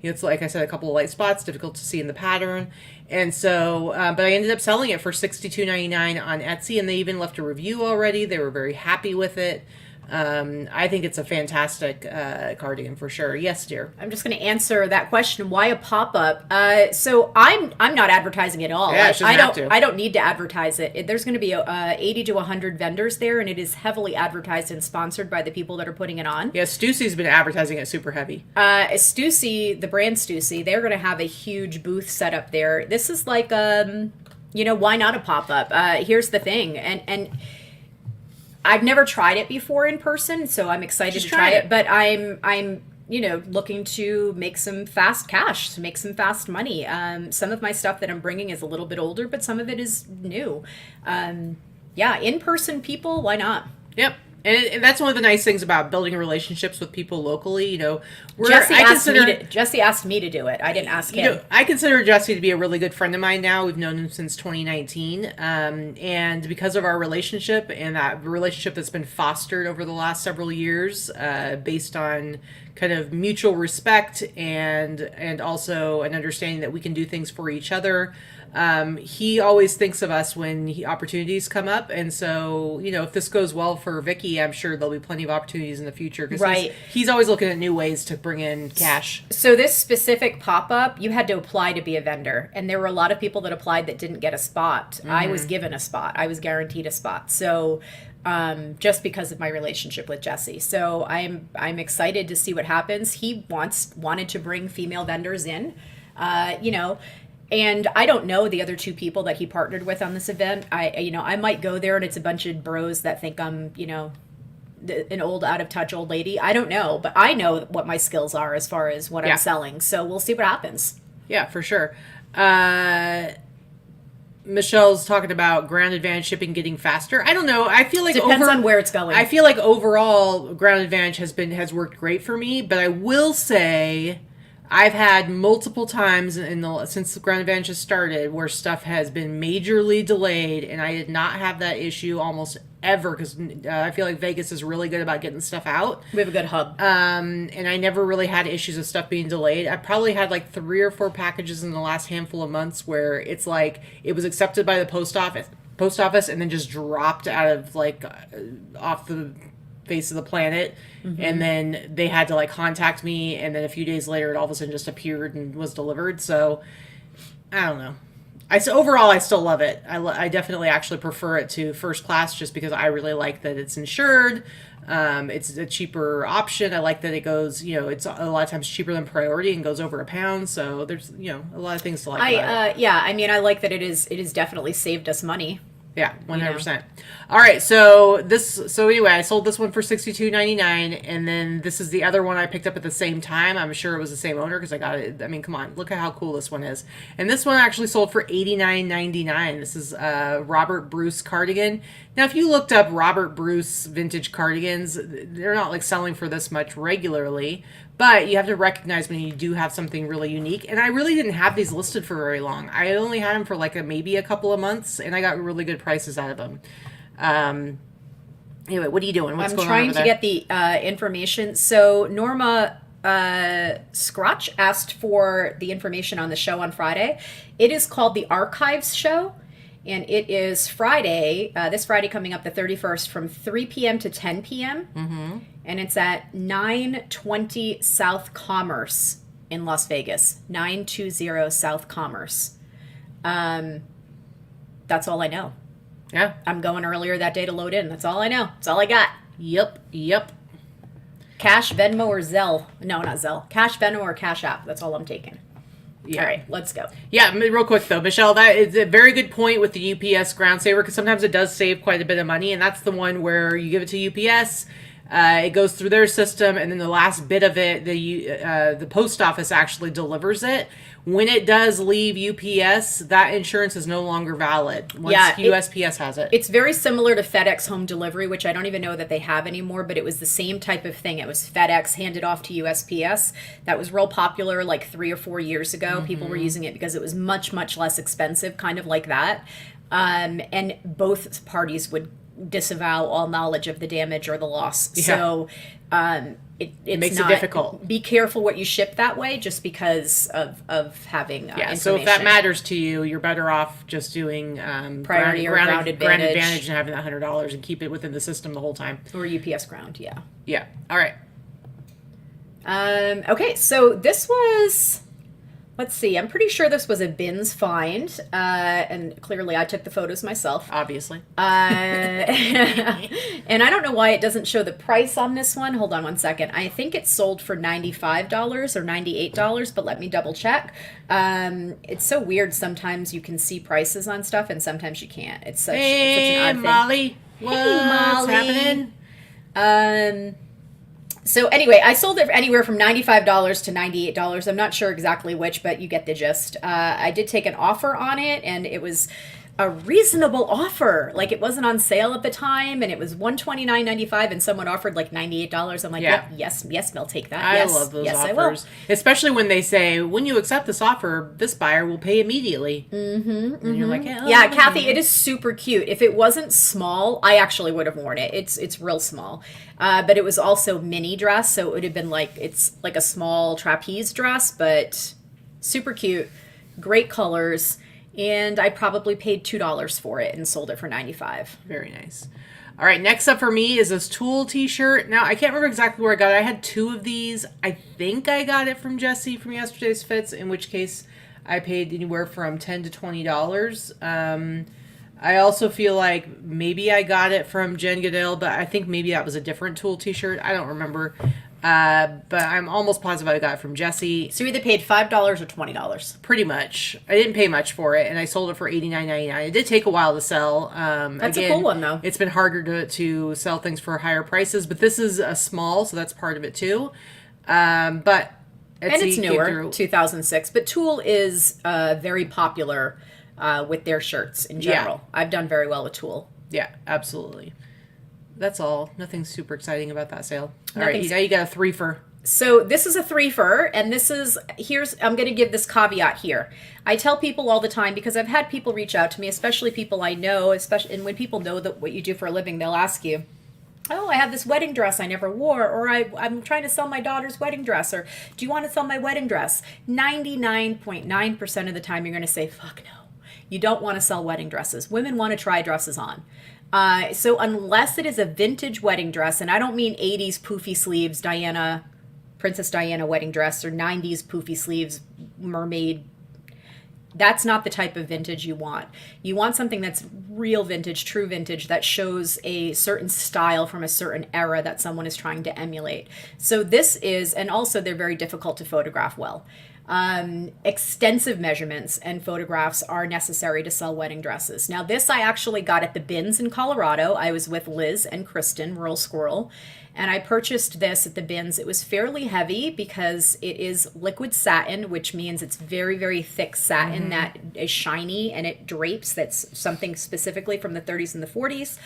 it's like I said, a couple of light spots, difficult to see in the pattern. And so, but I ended up selling it for $62.99 on Etsy, and they even left a review already. They were very happy with it. I think it's a fantastic cardigan for sure. Yes, dear. I'm just going to answer that question. Why a pop-up? So I'm not advertising it at all. Yeah, I don't need to advertise it. There's going to be 80 to 100 vendors there, and it is heavily advertised and sponsored by the people that are putting it on. Yeah, Stussy's been advertising it super heavy. Stussy, the brand Stussy, they're going to have a huge booth set up there. This is like, why not a pop-up? Here's the thing, and I've never tried it before in person, so I'm excited to try it. But I'm looking to make some fast cash, to make some fast money. Some of my stuff that I'm bringing is a little bit older, but some of it is new. In-person people, why not? Yep. And that's one of the nice things about building relationships with people locally. Jesse asked me to do it. I didn't ask him. I consider Jesse to be a really good friend of mine now. We've known him since 2019. And because of our relationship and that relationship that's been fostered over the last several years, based on kind of mutual respect and also an understanding that we can do things for each other. He always thinks of us when opportunities come up. And so, if this goes well for Vikki, I'm sure there'll be plenty of opportunities in the future. Because he's always looking at new ways to bring in cash. So this specific pop-up, you had to apply to be a vendor. And there were a lot of people that applied that didn't get a spot. Mm-hmm. I was given a spot. I was guaranteed a spot. So just because of my relationship with Jesse. So I'm excited to see what happens. He wanted to bring female vendors in, you know, and I don't know the other two people that he partnered with on this event. I might go there and it's a bunch of bros that think I'm, you know, an old out of touch old lady. I don't know, but I know what my skills are as far as what I'm selling. So we'll see what happens. Yeah, for sure. Michelle's talking about ground advantage shipping getting faster. I don't know. I feel like depends on where it's going. I feel like overall ground advantage has worked great for me, but I will say I've had multiple times since the ground advantage has started where stuff has been majorly delayed, and I did not have that issue almost ever because I feel like Vegas is really good about getting stuff out. We have a good hub. And I never really had issues with stuff being delayed. I probably had like 3 or 4 packages in the last handful of months where it's like it was accepted by the post office and then just dropped out of like off the face of the planet, and then they had to like contact me, and then a few days later it all of a sudden just appeared and was delivered. So I don't know. Overall I still love it. I definitely actually prefer it to first class just because I really like that it's insured. It's a cheaper option. I like that it goes, you know, it's a lot of times cheaper than priority and goes over £1. So there's, you know, a lot of things to like about it. Yeah, I mean, I like that it is definitely saved us money. Yeah, 100%. You know. All right, so anyway, I sold this one for $62.99, and then this is the other one I picked up at the same time. I'm sure it was the same owner because I got it. I mean, come on, look at how cool this one is. And this one actually sold for $89.99. This is Robert Bruce cardigan. Now, if you looked up Robert Bruce vintage cardigans, they're not like selling for this much regularly, but you have to recognize when you do have something really unique. And I really didn't have these listed for very long. I only had them for like maybe a couple of months, and I got really good prices out of them. Anyway, what are you doing? What's going on over there? I'm trying to get the information. So Norma Scrotch asked for the information on the show on Friday. It is called the Archives Show. And it is Friday, this Friday coming up the 31st from 3 p.m. to 10 p.m. Mm-hmm. And it's at 920 South Commerce in Las Vegas. 920 South Commerce. That's all I know. Yeah. I'm going earlier that day to load in. That's all I know. That's all I got. Yep. Cash, Venmo, or Zelle. No, not Zelle. Cash, Venmo, or Cash App. That's all I'm taking. Yeah. All right, let's go. Yeah, real quick though, Michelle, that is a very good point with the UPS ground saver because sometimes it does save quite a bit of money, and that's the one where you give it to UPS, it goes through their system, and then the last bit of it, the post office actually delivers it. When it does leave UPS, that insurance is no longer valid once USPS has it. It's very similar to FedEx home delivery, which I don't even know that they have anymore, but it was the same type of thing. It was FedEx handed off to USPS. That was real popular like 3 or 4 years ago. Mm-hmm. People were using it because it was much, much less expensive, kind of like that. And both parties would disavow all knowledge of the damage or the loss. Yeah. So it makes it difficult. Be careful what you ship that way, just because of having information. So if that matters to you, you're better off just doing priority or ground advantage and having that $100 and keep it within the system the whole time. Or UPS ground, yeah. Yeah. All right. Okay, so this was. Let's see. I'm pretty sure this was a bins find, and clearly I took the photos myself. Obviously. And I don't know why it doesn't show the price on this one. Hold on one second. I think it's sold for $95 or $98, but let me double check. It's so weird. Sometimes you can see prices on stuff, and sometimes you can't. It's such an odd Molly. Thing. Hey, Molly. What's happening? So anyway, I sold it anywhere from $95 to $98. I'm not sure exactly which, but you get the gist. I did take an offer on it, and it was a reasonable offer. Like, it wasn't on sale at the time, and it was $129.95, and someone offered like $98. I'm like, yep, yes, Mel, take that. I love those offers. I will. Especially when they say, when you accept this offer, this buyer will pay immediately. Mm-hmm, and you're like, yeah, Kathy, it is super cute. If it wasn't small, I actually would have worn it. It's real small. But it was also mini dress, so it would have been it's like a small trapeze dress, but super cute, great colors. And I probably paid $2 for it and sold it for $95. Very nice. All right, next up for me is this Tool t-shirt. Now, I can't remember exactly where I got it. I had 2 of these. I think I got it from Jesse from yesterday's fits, in which case I paid anywhere from $10 to $20. I also feel like maybe I got it from Jen Goodell, but I think maybe that was a different Tool t-shirt. I don't remember. But I'm almost positive I got it from Jessie. So you either paid $5 or $20. Pretty much. I didn't pay much for it, and I sold it for $89.99. It did take a while to sell. That's a cool one, though. It's been harder to sell things for higher prices, but this is a small, so that's part of it too. But and it's newer, 2006. But Tool is very popular with their shirts in general. Yeah. I've done very well with Tool. Yeah, absolutely. That's all. Nothing super exciting about that sale. All right, now you got a threefer. So this is a threefer, and I'm going to give this caveat here. I tell people all the time, because I've had people reach out to me, especially people I know, and when people know that what you do for a living, they'll ask you, oh, I have this wedding dress I never wore, or I'm trying to sell my daughter's wedding dress, or do you want to sell my wedding dress? 99.9% of the time you're going to say, fuck no. You don't want to sell wedding dresses. Women want to try dresses on. So unless it is a vintage wedding dress, and I don't mean 80s poofy sleeves Princess Diana wedding dress, or 90s poofy sleeves mermaid, that's not the type of vintage you want. You want something that's real vintage, true vintage, that shows a certain style from a certain era that someone is trying to emulate. So this is, and also they're very difficult to photograph well. Extensive measurements and photographs are necessary to sell wedding dresses. Now, this I actually got at the Bins in Colorado. I was with Liz and Kristen, Rural Squirrel, and I purchased this at the Bins. It was fairly heavy because it is liquid satin, which means it's very, very thick satin that is shiny and it drapes. That's something specifically from the 30s and the 40s.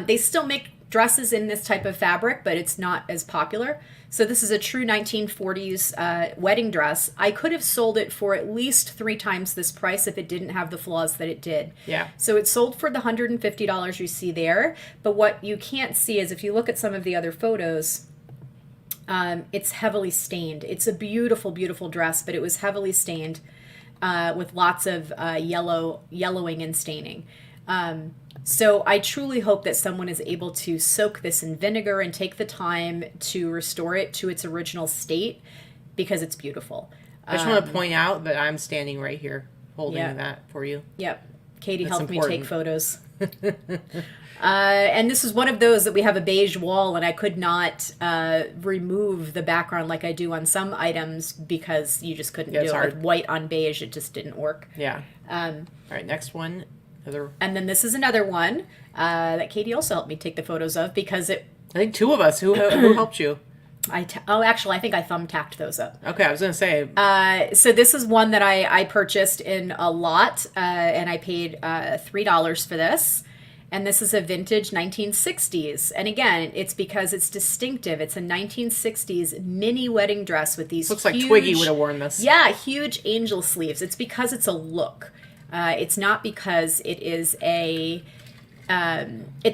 They still make dresses in this type of fabric, but it's not as popular. So this is a true 1940s wedding dress. I could have sold it for at least 3 times this price if it didn't have the flaws that it did. Yeah. So it sold for the $150 you see there. But what you can't see is if you look at some of the other photos, it's heavily stained. It's a beautiful, beautiful dress, but it was heavily stained with lots of yellowing and staining. So I truly hope that someone is able to soak this in vinegar and take the time to restore it to its original state, because it's beautiful. I just want to point out that I'm standing right here holding that for you. Yep. Katie helped me take photos. And this is one of those that we have a beige wall, and I could not remove the background like I do on some items because you just couldn't do it. With white on beige, it just didn't work. Yeah. All right, next one. And then this is another one that Katie also helped me take the photos of, because I think 2 of us. Who helped you? Actually, I think I thumbtacked those up. Okay, I was going to say. So this is one that I purchased in a lot, and I paid $3 for this. And this is a vintage 1960s. And again, it's because it's distinctive. It's a 1960s mini wedding dress with these Looks like Twiggy would have worn this. Yeah, huge angel sleeves. It's because it's a look. It's not because it is it's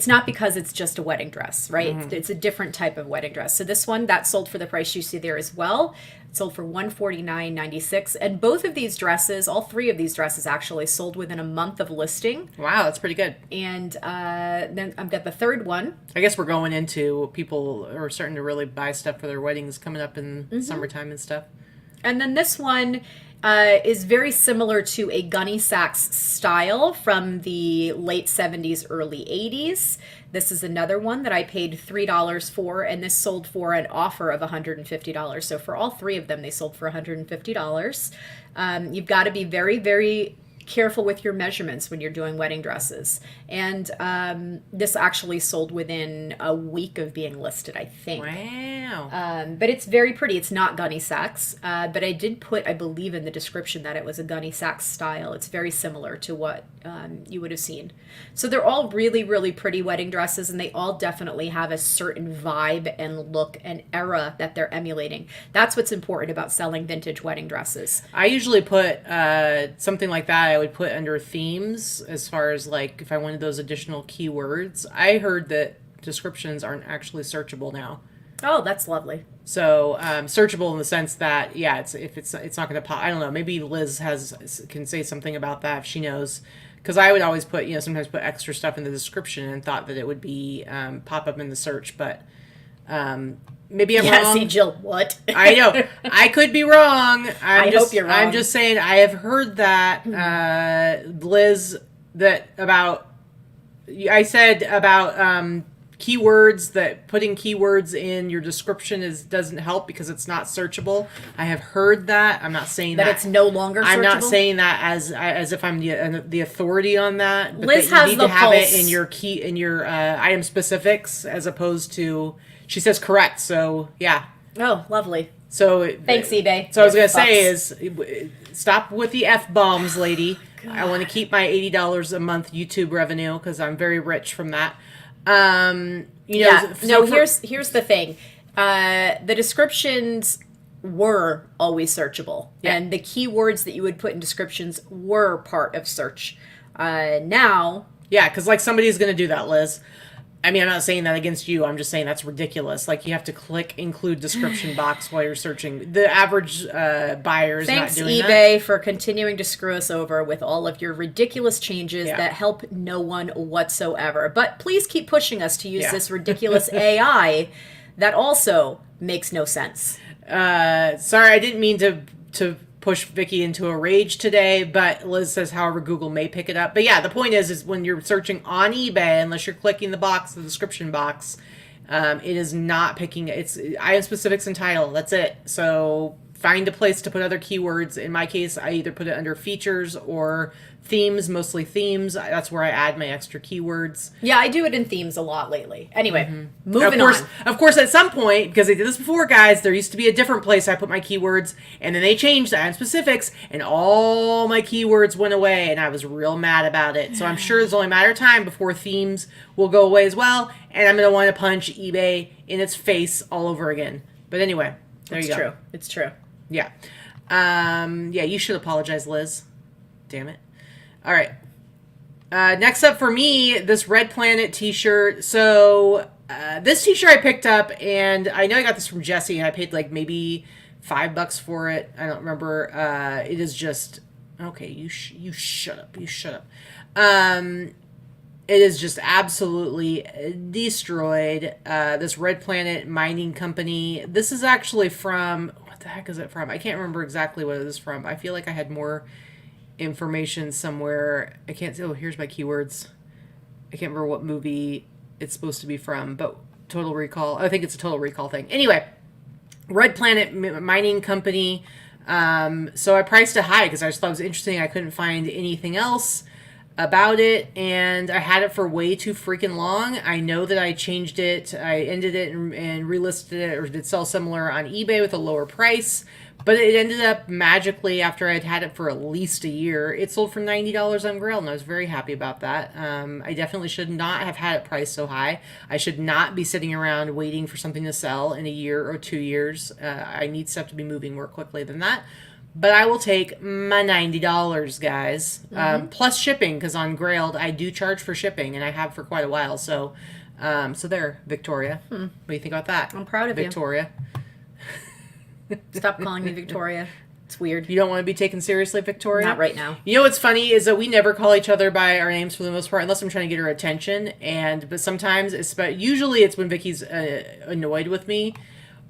not because it's just a wedding dress, right? Mm-hmm. It's a different type of wedding dress. So this one, that sold for the price you see there as well. It sold for $149.96. And both of these dresses, all 3 of these dresses actually, sold within a month of listing. Wow, that's pretty good. And then I've got the third one. I guess we're going into people are starting to really buy stuff for their weddings coming up in summertime and stuff. And then this one is very similar to a Gunny Sacks style from the late 70s, early 80s. This is another one that I paid $3 for, and this sold for an offer of $150. So for all 3 of them, they sold for $150. You've got to be very, very careful with your measurements when you're doing wedding dresses. And this actually sold within a week of being listed, I think. Wow. But it's very pretty. It's not Gunny Sacks, but I did put, I believe, in the description that it was a Gunny Sacks style. It's very similar to what you would have seen. So they're all really, really pretty wedding dresses, and they all definitely have a certain vibe and look and era that they're emulating. That's what's important about selling vintage wedding dresses. I usually put something like that. I would put under themes, as far as like if I wanted those additional keywords. I heard that descriptions aren't actually searchable now. Oh, that's lovely. So searchable in the sense that it's not going to pop. I don't know. Maybe Liz can say something about that if she knows. Because I would always put sometimes put extra stuff in the description and thought that it would be pop up in the search, but maybe I'm wrong. See, Jill, what? I know. I could be wrong. I hope you're wrong. I'm just saying I have heard that Liz that about I said about keywords, that putting keywords in your description doesn't help because it's not searchable. I have heard that. I'm not saying that it's no longer searchable. I'm not saying that as if I'm the authority on that. But Liz that you has need the to have pulse. it in your item specifics as opposed to. She says correct. So yeah. Oh, lovely. So Thanks, eBay. So I was gonna say is stop with the F bombs, lady. I want to keep my $80 a month YouTube revenue because I'm very rich from that. Here's the thing. The descriptions were always searchable, and the keywords that you would put in descriptions were part of search. Now, yeah, because like somebody's gonna do that, Liz. I mean, I'm not saying that against you. I'm just saying that's ridiculous. Like, you have to click include description box while you're searching. The average buyer is thanks, not doing eBay, that. for continuing to screw us over with all of your ridiculous changes that help no one whatsoever. But please keep pushing us to use this ridiculous AI that also makes no sense. Sorry, I didn't mean to push Vicky into a rage today, but Liz says, however, Google may pick it up. But yeah, the point is when you're searching on eBay, unless you're clicking the description box, it is not picking. It's item specifics and title. That's it. So find a place to put other keywords. In my case, I either put it under features or themes, mostly themes. That's where I add my extra keywords. Yeah, I do it in themes a lot lately. Anyway, moving on. Of course, at some point, because they did this before, guys, there used to be a different place I put my keywords, and then they changed the item specifics, and all my keywords went away, and I was real mad about it. So I'm sure it's only a matter of time before themes will go away as well, and I'm going to want to punch eBay in its face all over again. But anyway, there you go. It's true. Yeah. You should apologize, Liz. Damn it. All right. Next up for me, this Red Planet t-shirt. So this t-shirt I picked up, and I know I got this from Jesse, and I paid like maybe $5 for it. I don't remember. It is just okay. You shut up. You shut up. It is just absolutely destroyed. This Red Planet mining company. This is actually from, what the heck is it from? I can't remember exactly what it is from. I feel like I had more information somewhere. I can't see. Oh, here's my keywords. I can't remember what movie it's supposed to be from, but Total Recall. I think it's a Total Recall thing. Anyway, Red Planet mining company. So I priced it high because I just thought it was interesting. I couldn't find anything else about it, and I had it for way too freaking long. I know that I changed it. I ended it and relisted it, or did sell similar on eBay with a lower price. But it ended up magically, after I'd had it for at least a year, it sold for $90 on Grail, and I was very happy about that. I definitely should not have had it priced so high. I should not be sitting around waiting for something to sell in a year or 2 years. I need stuff to be moving more quickly than that. But I will take my $90, guys, plus shipping, because on Grailed I do charge for shipping, and I have for quite a while. So, there, Victoria. What do you think about that? I'm proud of Victoria. Stop calling me Victoria. It's weird. You don't want to be taken seriously, Victoria? Not right now. You know what's funny is that we never call each other by our names for the most part, unless I'm trying to get her attention. But sometimes, usually it's when Vicky's annoyed with me,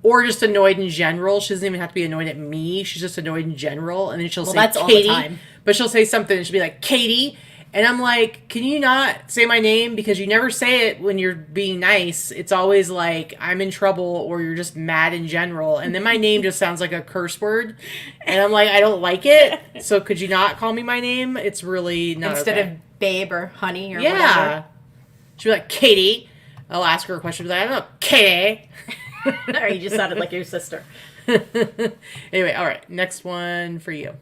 or just annoyed in general. She doesn't even have to be annoyed at me. She's just annoyed in general. And then she'll say that's Katy. all the time. But she'll say something and she'll be like, Katy. And I'm like, can you not say my name? Because you never say it when you're being nice. It's always like, I'm in trouble, or you're just mad in general. And then my name just sounds like a curse word. And I'm like, I don't like it. So could you not call me my name? It's really not Instead okay. of babe or honey or whatever. She'll be like, Katy. I'll ask her a question. She'll be like, I don't know, Katy. Or you just sounded like your sister. Anyway, all right. Next one for you.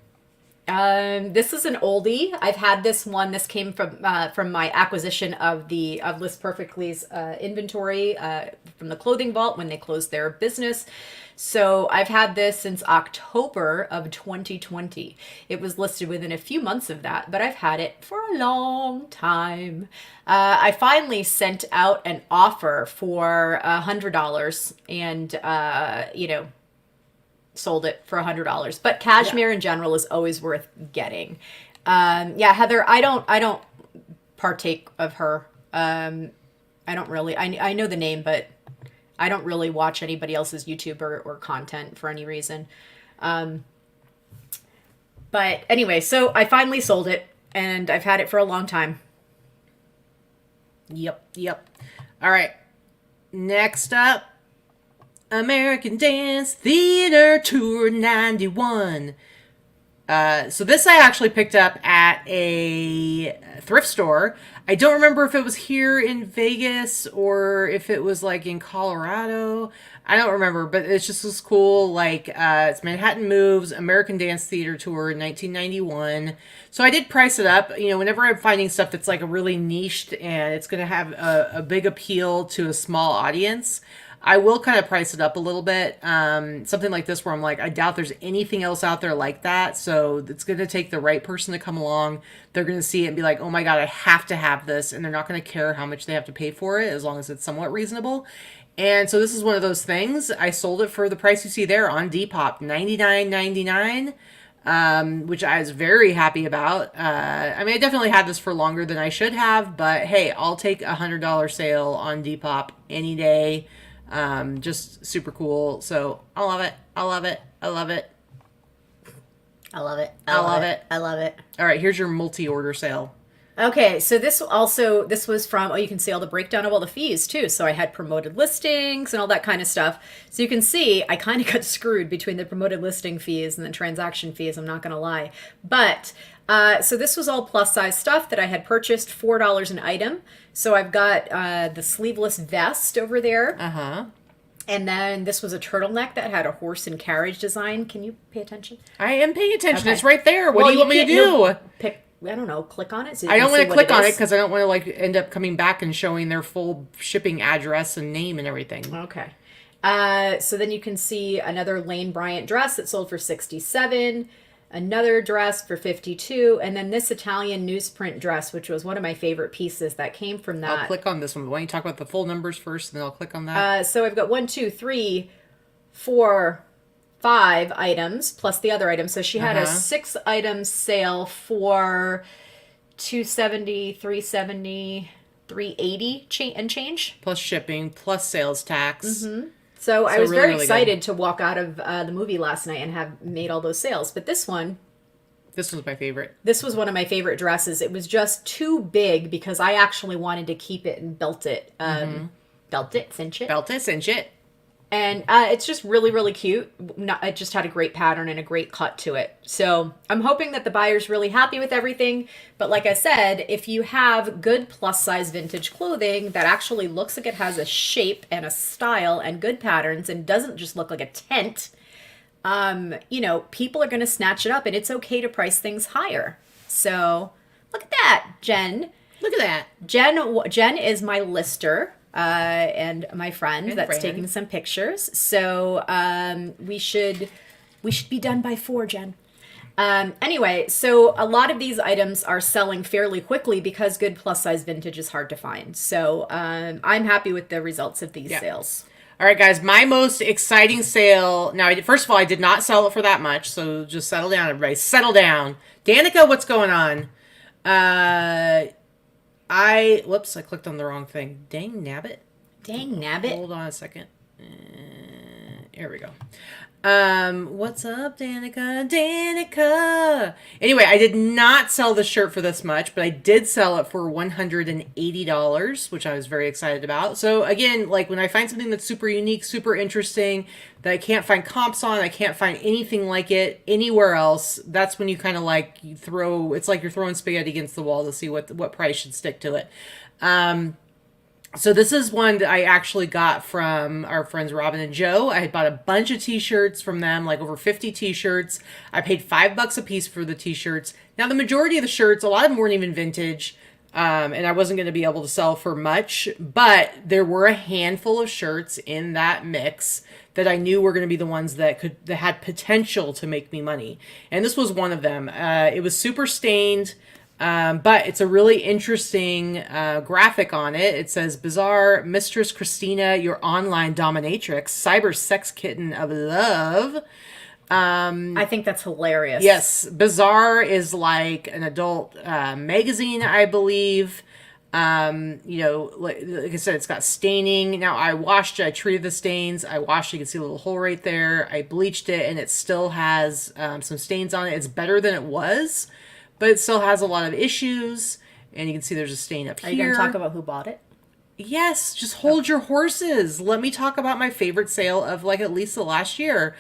This is an oldie. I've had this one. This came from my acquisition of Liz Perfectly's inventory from the Clothing Vault when they closed their business. So I've had this since October of 2020. It was listed within a few months of that, but I've had it for a long time. I finally sent out an offer for $100 and, sold it for $100. But cashmere in general is always worth getting. Heather, I don't partake of her. I don't really. I know the name, but I don't really watch anybody else's YouTube or content for any reason. But anyway, so I finally sold it. and I've had it for a long time. Yep. All right. Next up, American Dance Theater Tour 91. So this I actually picked up at a thrift store. I don't remember if it was here in Vegas or if it was like in Colorado. I don't remember, but it's just this cool, like, it's Manhattan Moves, American Dance Theater Tour 1991. So I did price it up. You know, whenever I'm finding stuff that's like a really niched and it's going to have a big appeal to a small audience, I will kind of price it up a little bit. Something like this where I'm like, I doubt there's anything else out there like that. So it's going to take the right person to come along. They're going to see it and be like, oh my God, I have to have this. And they're not going to care how much they have to pay for it as long as it's somewhat reasonable. And so this is one of those things. I sold it for the price you see there on Depop, $99.99. Which I was very happy about. I mean, I definitely had this for longer than I should have, but hey, I'll take $100 sale on Depop any day. Just super cool. So I love it. I love it. I love it. I love it. I love it. I love it. All right, here's your multi-order sale. Okay, so this was from, you can see all the breakdown of all the fees too. So I had promoted listings and all that kind of stuff. So you can see I kind of got screwed between the promoted listing fees and the transaction fees, I'm not going to lie. But so this was all plus size stuff that I had purchased, $4 an item. So I've got the sleeveless vest over there. Uh-huh. And then this was a turtleneck that had a horse and carriage design. Can you pay attention? I am paying attention. Okay. It's right there. What do you want me to do? I don't know, click on it. So I don't want to click on it because I don't want to like end up coming back and showing their full shipping address and name and everything. Okay. So then you can see another Lane Bryant dress that sold for $67, another dress for $52, and then this Italian newsprint dress, which was one of my favorite pieces that came from that. I'll click on this one. Why don't you talk about the full numbers first, and then I'll click on that. So I've got 1, 2, 3, 4, 5 items plus the other item. So she had a 6 item sale for $270, $370, $380 and change. Plus shipping, plus sales tax. Mm-hmm. So I was really, very excited to walk out of the movie last night and have made all those sales. But this was my favorite. This was one of my favorite dresses. It was just too big because I actually wanted to keep it and belt it. Belt it, cinch it. Belt it, cinch it. And it's just really, really cute. It just had a great pattern and a great cut to it. So I'm hoping that the buyer's really happy with everything. But like I said, if you have good plus size vintage clothing that actually looks like it has a shape and a style and good patterns and doesn't just look like a tent, you know, people are going to snatch it up, and it's okay to price things higher. So look at that, Jen. Look at that. Jen is my lister. And my friend that's taking some pictures. So we should be done by 4, Jen. Anyway, so a lot of these items are selling fairly quickly because good plus size vintage is hard to find. So I'm happy with the results of these sales. All right, guys, my most exciting sale. Now, first of all, I did not sell it for that much, so just settle down, everybody. Settle down. Danica, what's going on? Whoops, I clicked on the wrong thing. Dang nabbit. Dang nabbit. Hold on a second. Here we go. What's up, Danica? Danica! Anyway, I did not sell the shirt for this much, but I did sell it for $180, which I was very excited about. So again, like when I find something that's super unique, super interesting, that I can't find comps on, I can't find anything like it anywhere else, that's when you kind of like it's like you're throwing spaghetti against the wall to see what price should stick to it. So this is one that I actually got from our friends Robin and Joe. I had bought a bunch of t-shirts from them, like over 50 t-shirts. I paid $5 a piece for the t-shirts. Now the majority of the shirts, a lot of them weren't even vintage, and I wasn't going to be able to sell for much, but there were a handful of shirts in that mix that I knew were going to be the ones that had potential to make me money. And this was one of them. It was super stained. But it's a really interesting graphic on it. It says, Bizarre Mistress Christina, your online dominatrix, cyber sex kitten of love. I think that's hilarious. Yes. Bizarre is like an adult magazine, I believe. You know, like I said, it's got staining. Now I treated the stains. I washed, you can see a little hole right there. I bleached it and it still has some stains on it. It's better than it was. but it still has a lot of issues. And you can see there's a stain up Are here. you going to talk about who bought it? Yes, just hold your horses. Let me talk about my favorite sale of like at least the last year.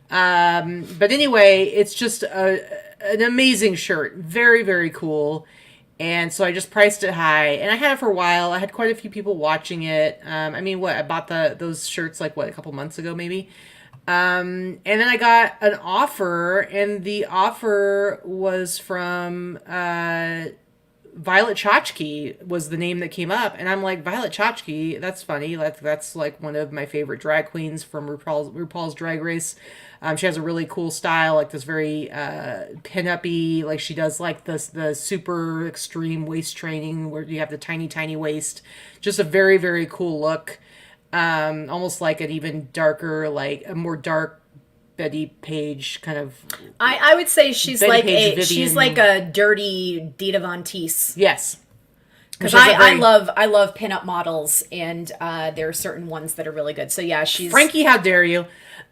But anyway, it's just an amazing shirt. Very, very cool. And so I just priced it high, and I had it for a while. I had quite a few people watching it. I mean, I bought those shirts like a couple months ago, maybe. And then I got an offer, and the offer was from Violet Chachki was the name that came up, and I'm like, Violet Chachki, that's funny. That's like one of my favorite drag queens from RuPaul's Drag Race. She has a really cool style, like this very pin-up-y, like she does like the super extreme waist training where you have the tiny, tiny waist. Just a very, very cool look. Almost like an even darker, like a more dark Betty Page kind of. I would say she's Betty like Page, she's Vivian. like a dirty Dita Von Teese. Yes. Because Which is a I very- love pinup models, and there are certain ones that are really good. So yeah, she's Frankie, how dare you?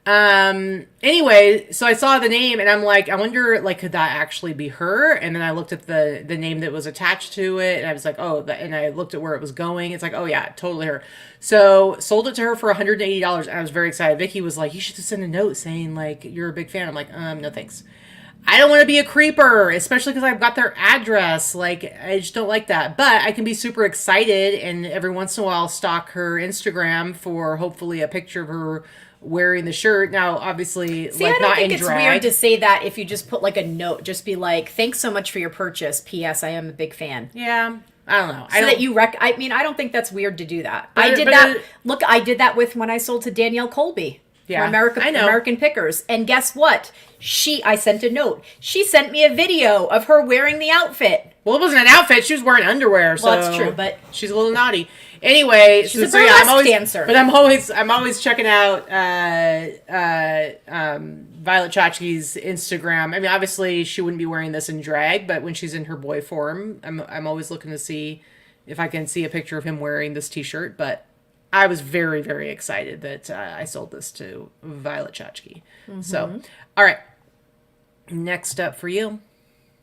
Anyway, so I saw the name and I'm like, I wonder, like, could that actually be her? And then I looked at the name that was attached to it, and I was like, oh, and I looked at where it was going. It's like, oh yeah, totally her. So sold it to her for $180, and I was very excited. Vicky was like, you should just send a note saying like you're a big fan. I'm like, no thanks. I don't want to be a creeper, especially because I've got their address. Like, I just don't like that. But I can be super excited, and every once in a while stalk her Instagram for hopefully a picture of her wearing the shirt. Now, obviously, See, like I don't not think in it's drag. weird to say that if you just put like a note, just be like, "Thanks so much for your purchase. P.S. I am a big fan." Yeah, I don't know. So that you I mean, I don't think that's weird to do that. But I did but that. it- Look, I did that with when I sold to Danielle Colby. Yeah, for I know. American Pickers. And guess what? I sent a note. She sent me a video of her wearing the outfit. Well, it wasn't an outfit. She was wearing underwear. So Well, that's true, but she's a little naughty. Anyway, she's a burlesque dancer. But I'm always checking out Violet Chachki's Instagram. I mean, obviously she wouldn't be wearing this in drag, but when she's in her boy form, I'm always looking to see if I can see a picture of him wearing this T-shirt. But I was very, very excited that I sold this to Violet Chachki. Mm-hmm. So, all right, next up for you.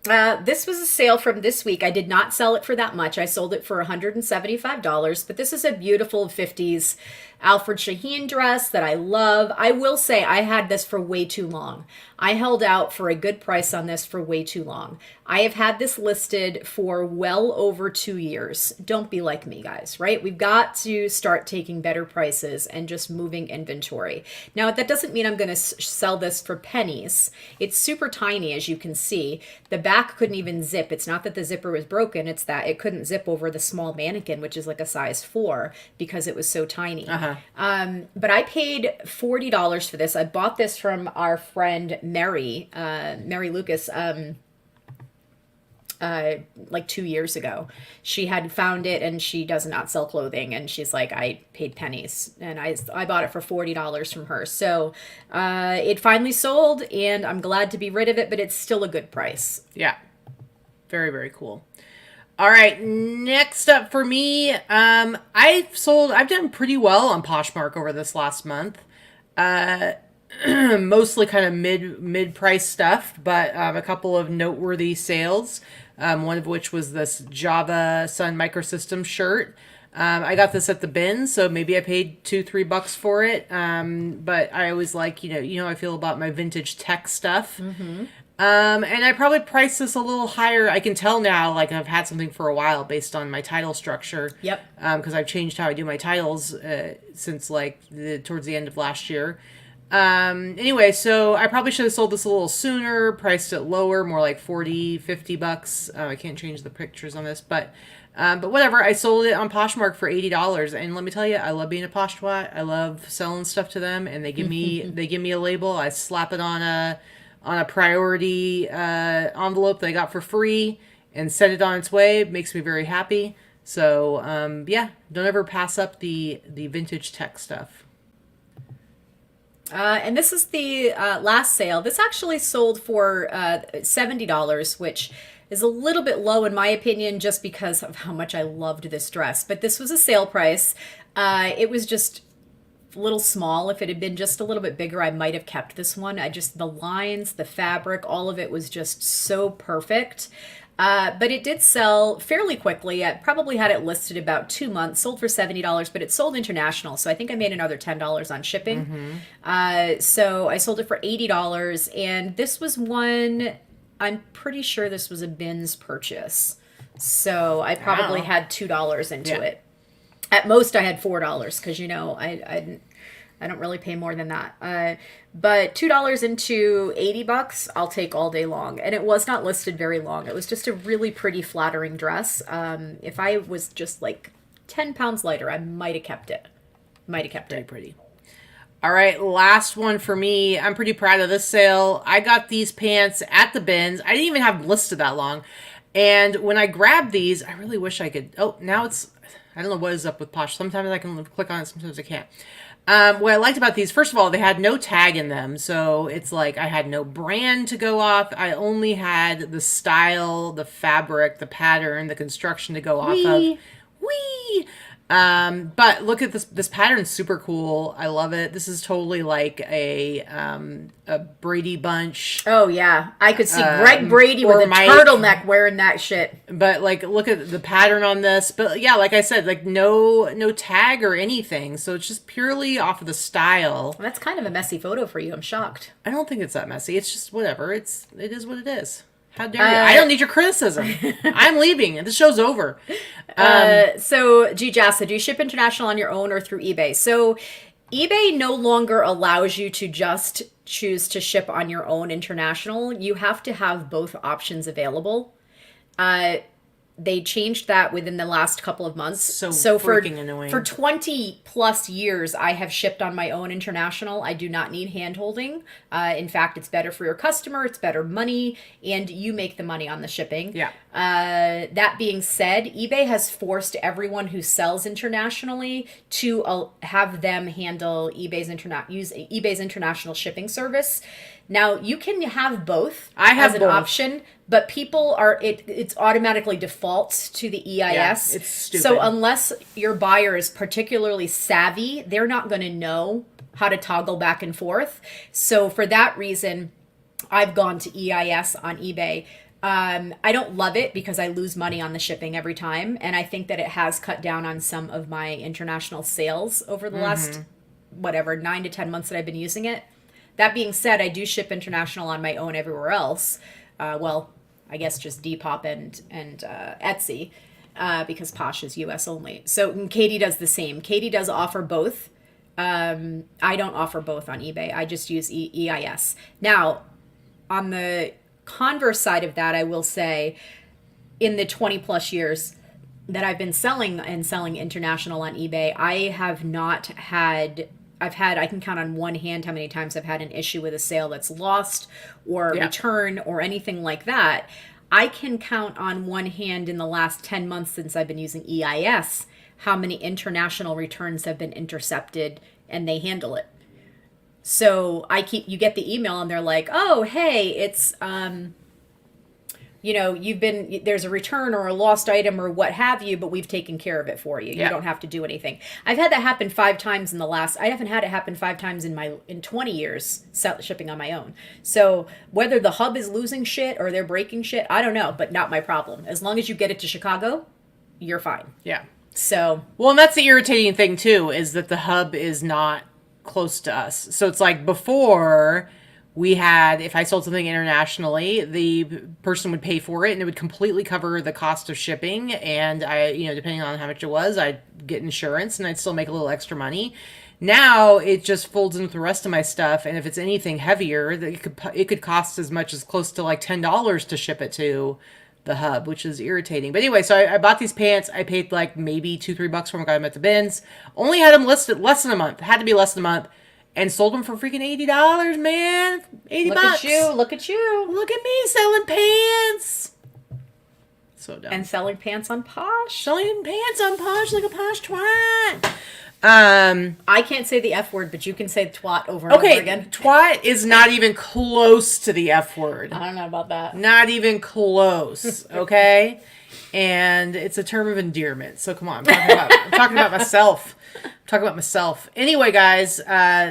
This was a sale from this week. I did not sell it for that much. I sold it for $175, but this is a beautiful 50s Alfred Shaheen dress that I love. I will say I had this for way too long. I held out for a good price on this for way too long. I have had this listed for well over 2 years. Don't be like me, guys, right? We've got to start taking better prices and just moving inventory. Now, that doesn't mean I'm going to sell this for pennies. It's super tiny, as you can see. The back couldn't even zip. It's not that the zipper was broken. It's that it couldn't zip over the small mannequin, which is like a size 4, because it was so tiny. But I paid $40 for this. I bought this from our friend Mary Lucas, like 2 years ago. She had found it, and she does not sell clothing, and she's like, I paid pennies, and I bought it for $40 from her. So it finally sold, and I'm glad to be rid of it, but it's still a good price. Yeah. Very, very cool. All right, next up for me, I've done pretty well on Poshmark over this last month. Mostly kind of mid-price stuff, but a couple of noteworthy sales. One of which was this Java Sun Microsystems shirt. I got this at the bin, so maybe I paid $2-3 for it. But I always like, you know how I feel about my vintage tech stuff. And I probably priced this a little higher. I can tell now, like, I've had something for a while based on my title structure. Yep. Because I've changed how I do my titles since, like, towards the end of last year. Anyway, so I probably should have sold this a little sooner, priced it lower, more like $40-50. I can't change the pictures on this, but whatever. I sold it on Poshmark for $80, and let me tell you, I love being a Posh twat. I love selling stuff to them, and they give me a label. I slap it on a priority envelope that I got for free and send it on its way. It makes me very happy. So yeah, don't ever pass up the vintage tech stuff. And this is the last sale. This actually sold for $70, which is a little bit low in my opinion, just because of how much I loved this dress. But this was a sale price. It was just little small. If it had been just a little bit bigger, I might have kept this one. The lines, the fabric, all of it was just so perfect. But it did sell fairly quickly. I probably had it listed about 2 months, sold for $70, but it sold international. So I think I made another $10 on shipping. So I sold it for $80. And this was one, I'm pretty sure this was a bins purchase. So I probably had $2 into it. At most I had $4 because, I don't really pay more than that. But $2 into $80, I'll take all day long. And it was not listed very long. It was just a really pretty flattering dress. If I was just like 10 pounds lighter, I might have kept it. Very pretty. All right, last one for me. I'm pretty proud of this sale. I got these pants at the bins. I didn't even have them listed that long. And when I grabbed these, I really wish I could. Oh, now I don't know what is up with Posh. Sometimes I can click on it, sometimes I can't. What I liked about these, first of all, they had no tag in them. So it's like I had no brand to go off. I only had the style, the fabric, the pattern, the construction to go off of. Whee! But look at this pattern's super cool. I love it. This is totally like a Brady Bunch. Oh yeah. I could see Greg Brady with a turtleneck wearing that shit. But like look at the pattern on this. But yeah, like I said, like no tag or anything. So it's just purely off of the style. Well, that's kind of a messy photo for you. I'm shocked. I don't think it's that messy. It's just whatever. It is what it is. How dare you? I don't need your criticism. I'm leaving. The show's over. So, Jassa, do you ship international on your own or through eBay? So, eBay no longer allows you to just choose to ship on your own international. You have to have both options available. They changed that within the last couple of months. So freaking annoying. For 20 plus years, I have shipped on my own international. I do not need hand-holding. In fact, it's better for your customer. It's better money, and you make the money on the shipping. Yeah. That being said, eBay has forced everyone who sells internationally to have them handle use eBay's international shipping service. Now, you can have both as an option, but people it's automatically defaults to the EIS. Yeah, it's stupid. So unless your buyer is particularly savvy, they're not going to know how to toggle back and forth. So for that reason, I've gone to EIS on eBay. I don't love it because I lose money on the shipping every time. And I think that it has cut down on some of my international sales over the last, 9 to 10 months that I've been using it. That being said, I do ship international on my own everywhere else. I guess just Depop and Etsy because Posh is US only. So Katy does the same. Katy does offer both. I don't offer both on eBay. I just use EIS. Now, on the converse side of that, I will say in the 20 plus years that I've been selling international on eBay, I can count on one hand how many times I've had an issue with a sale that's lost or return or anything like that. I can count on one hand in the last 10 months since I've been using EIS how many international returns have been intercepted and they handle it. So you get the email and they're like, oh, hey, it's, there's a return or a lost item or what have you, but we've taken care of it for you. You don't have to do anything. I've had that happen 5 times I haven't had it happen 5 times in 20 years shipping on my own. So whether the hub is losing shit or they're breaking shit, I don't know, but not my problem. As long as you get it to Chicago, you're fine. Yeah. So. Well, and that's the irritating thing too, is that the hub is not close to us. So it's like before if I sold something internationally, the person would pay for it and it would completely cover the cost of shipping. And depending on how much it was, I'd get insurance and I'd still make a little extra money. Now it just folds in with the rest of my stuff. And if it's anything heavier, it could cost as much as close to like $10 to ship it to the hub, which is irritating. But anyway, so I bought these pants. I paid like maybe $2-3 for them. Got them at the bins. Only had them listed less than a month. Had to be less than a month. And sold them for freaking $80, man. $80. Look at you. Look at you. Look at me selling pants. So dumb. And selling pants on Posh. Selling pants on Posh like a Posh twat. I can't say the F word, but you can say twat over and over again. Twat is not even close to the F word. I don't know about that. Not even close, okay? And it's a term of endearment. So come on, I'm talking about myself. talk about myself. Anyway, guys,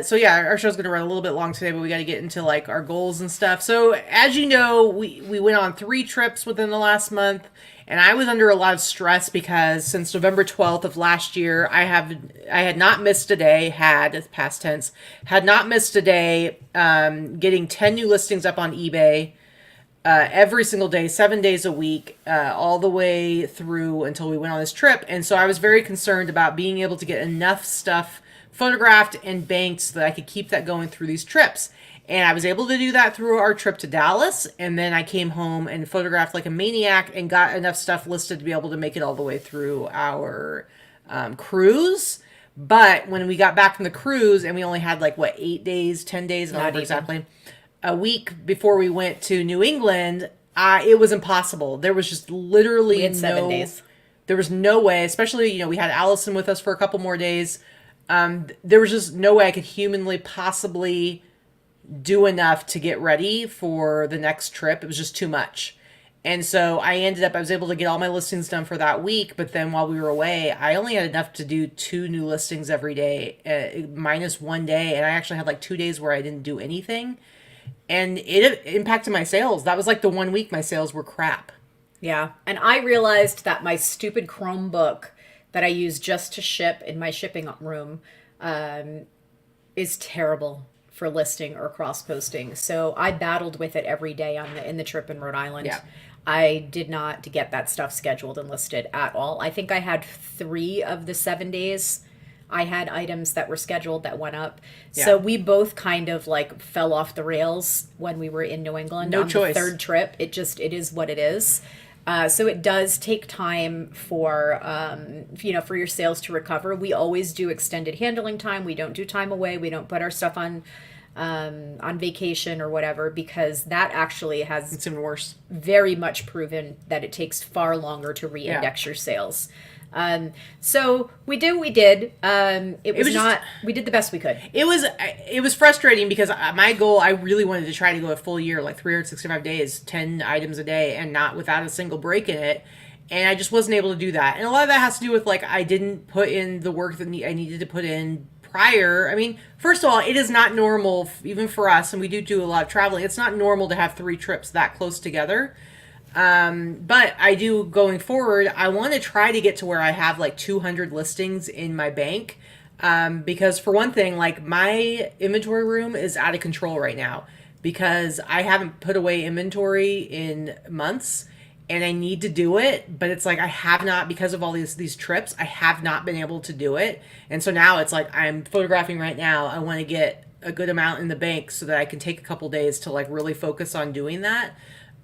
so yeah, our show's going to run a little bit long today, but we got to get into like our goals and stuff. So as you know, we went on 3 trips within the last month, and I was under a lot of stress because since November 12th of last year, I had not missed a day, had, past tense, had not missed a day, getting 10 new listings up on eBay, every single day, 7 days a week, all the way through until we went on this trip. And so I was very concerned about being able to get enough stuff photographed and banked so that I could keep that going through these trips. And I was able to do that through our trip to Dallas. And then I came home and photographed like a maniac and got enough stuff listed to be able to make it all the way through our cruise. But when we got back from the cruise and we only had like, 8 days, 10 days, I don't remember exactly, a week before we went to New England, it was impossible. There was just literally We had 7 days. There was no way, especially, we had Allison with us for a couple more days. There was just no way I could humanly possibly do enough to get ready for the next trip. It was just too much. And so I was able to get all my listings done for that week. But then while we were away, I only had enough to do 2 new listings every day, minus 1 day. And I actually had like 2 days where I didn't do anything. And it impacted my sales. That was like the 1 week my sales were crap. Yeah. And I realized that my stupid Chromebook that I use just to ship in my shipping room is terrible for listing or cross posting. So I battled with it every day in the trip in Rhode Island. Yeah. I did not get that stuff scheduled and listed at all. I think I had 3 of the 7 days. I had items that were scheduled that went up. Yeah. So we both kind of like fell off the rails when we were in New England. No on choice. The 3rd trip. It is what it is. So it does take time for your sales to recover. We always do extended handling time. We don't do time away. We don't put our stuff on vacation or whatever, because that actually has It's even worse. very much proven that it takes far longer to re-index your sales. So we did what we did. We did the best we could. It was frustrating because my goal, I really wanted to try to go a full year, like 365 days, 10 items a day, and not without a single break in it. And I just wasn't able to do that. And a lot of that has to do with like I didn't put in the work that I needed to put in prior. I mean, first of all, it is not normal, even for us, and we do a lot of traveling. It's not normal to have 3 trips that close together. But I do, going forward, I want to try to get to where I have like 200 listings in my bank. Because for one thing, like my inventory room is out of control right now because I haven't put away inventory in months and I need to do it. But it's like, I have not, because of all these trips, I have not been able to do it. And so now it's like, I'm photographing right now. I want to get a good amount in the bank so that I can take a couple days to like really focus on doing that.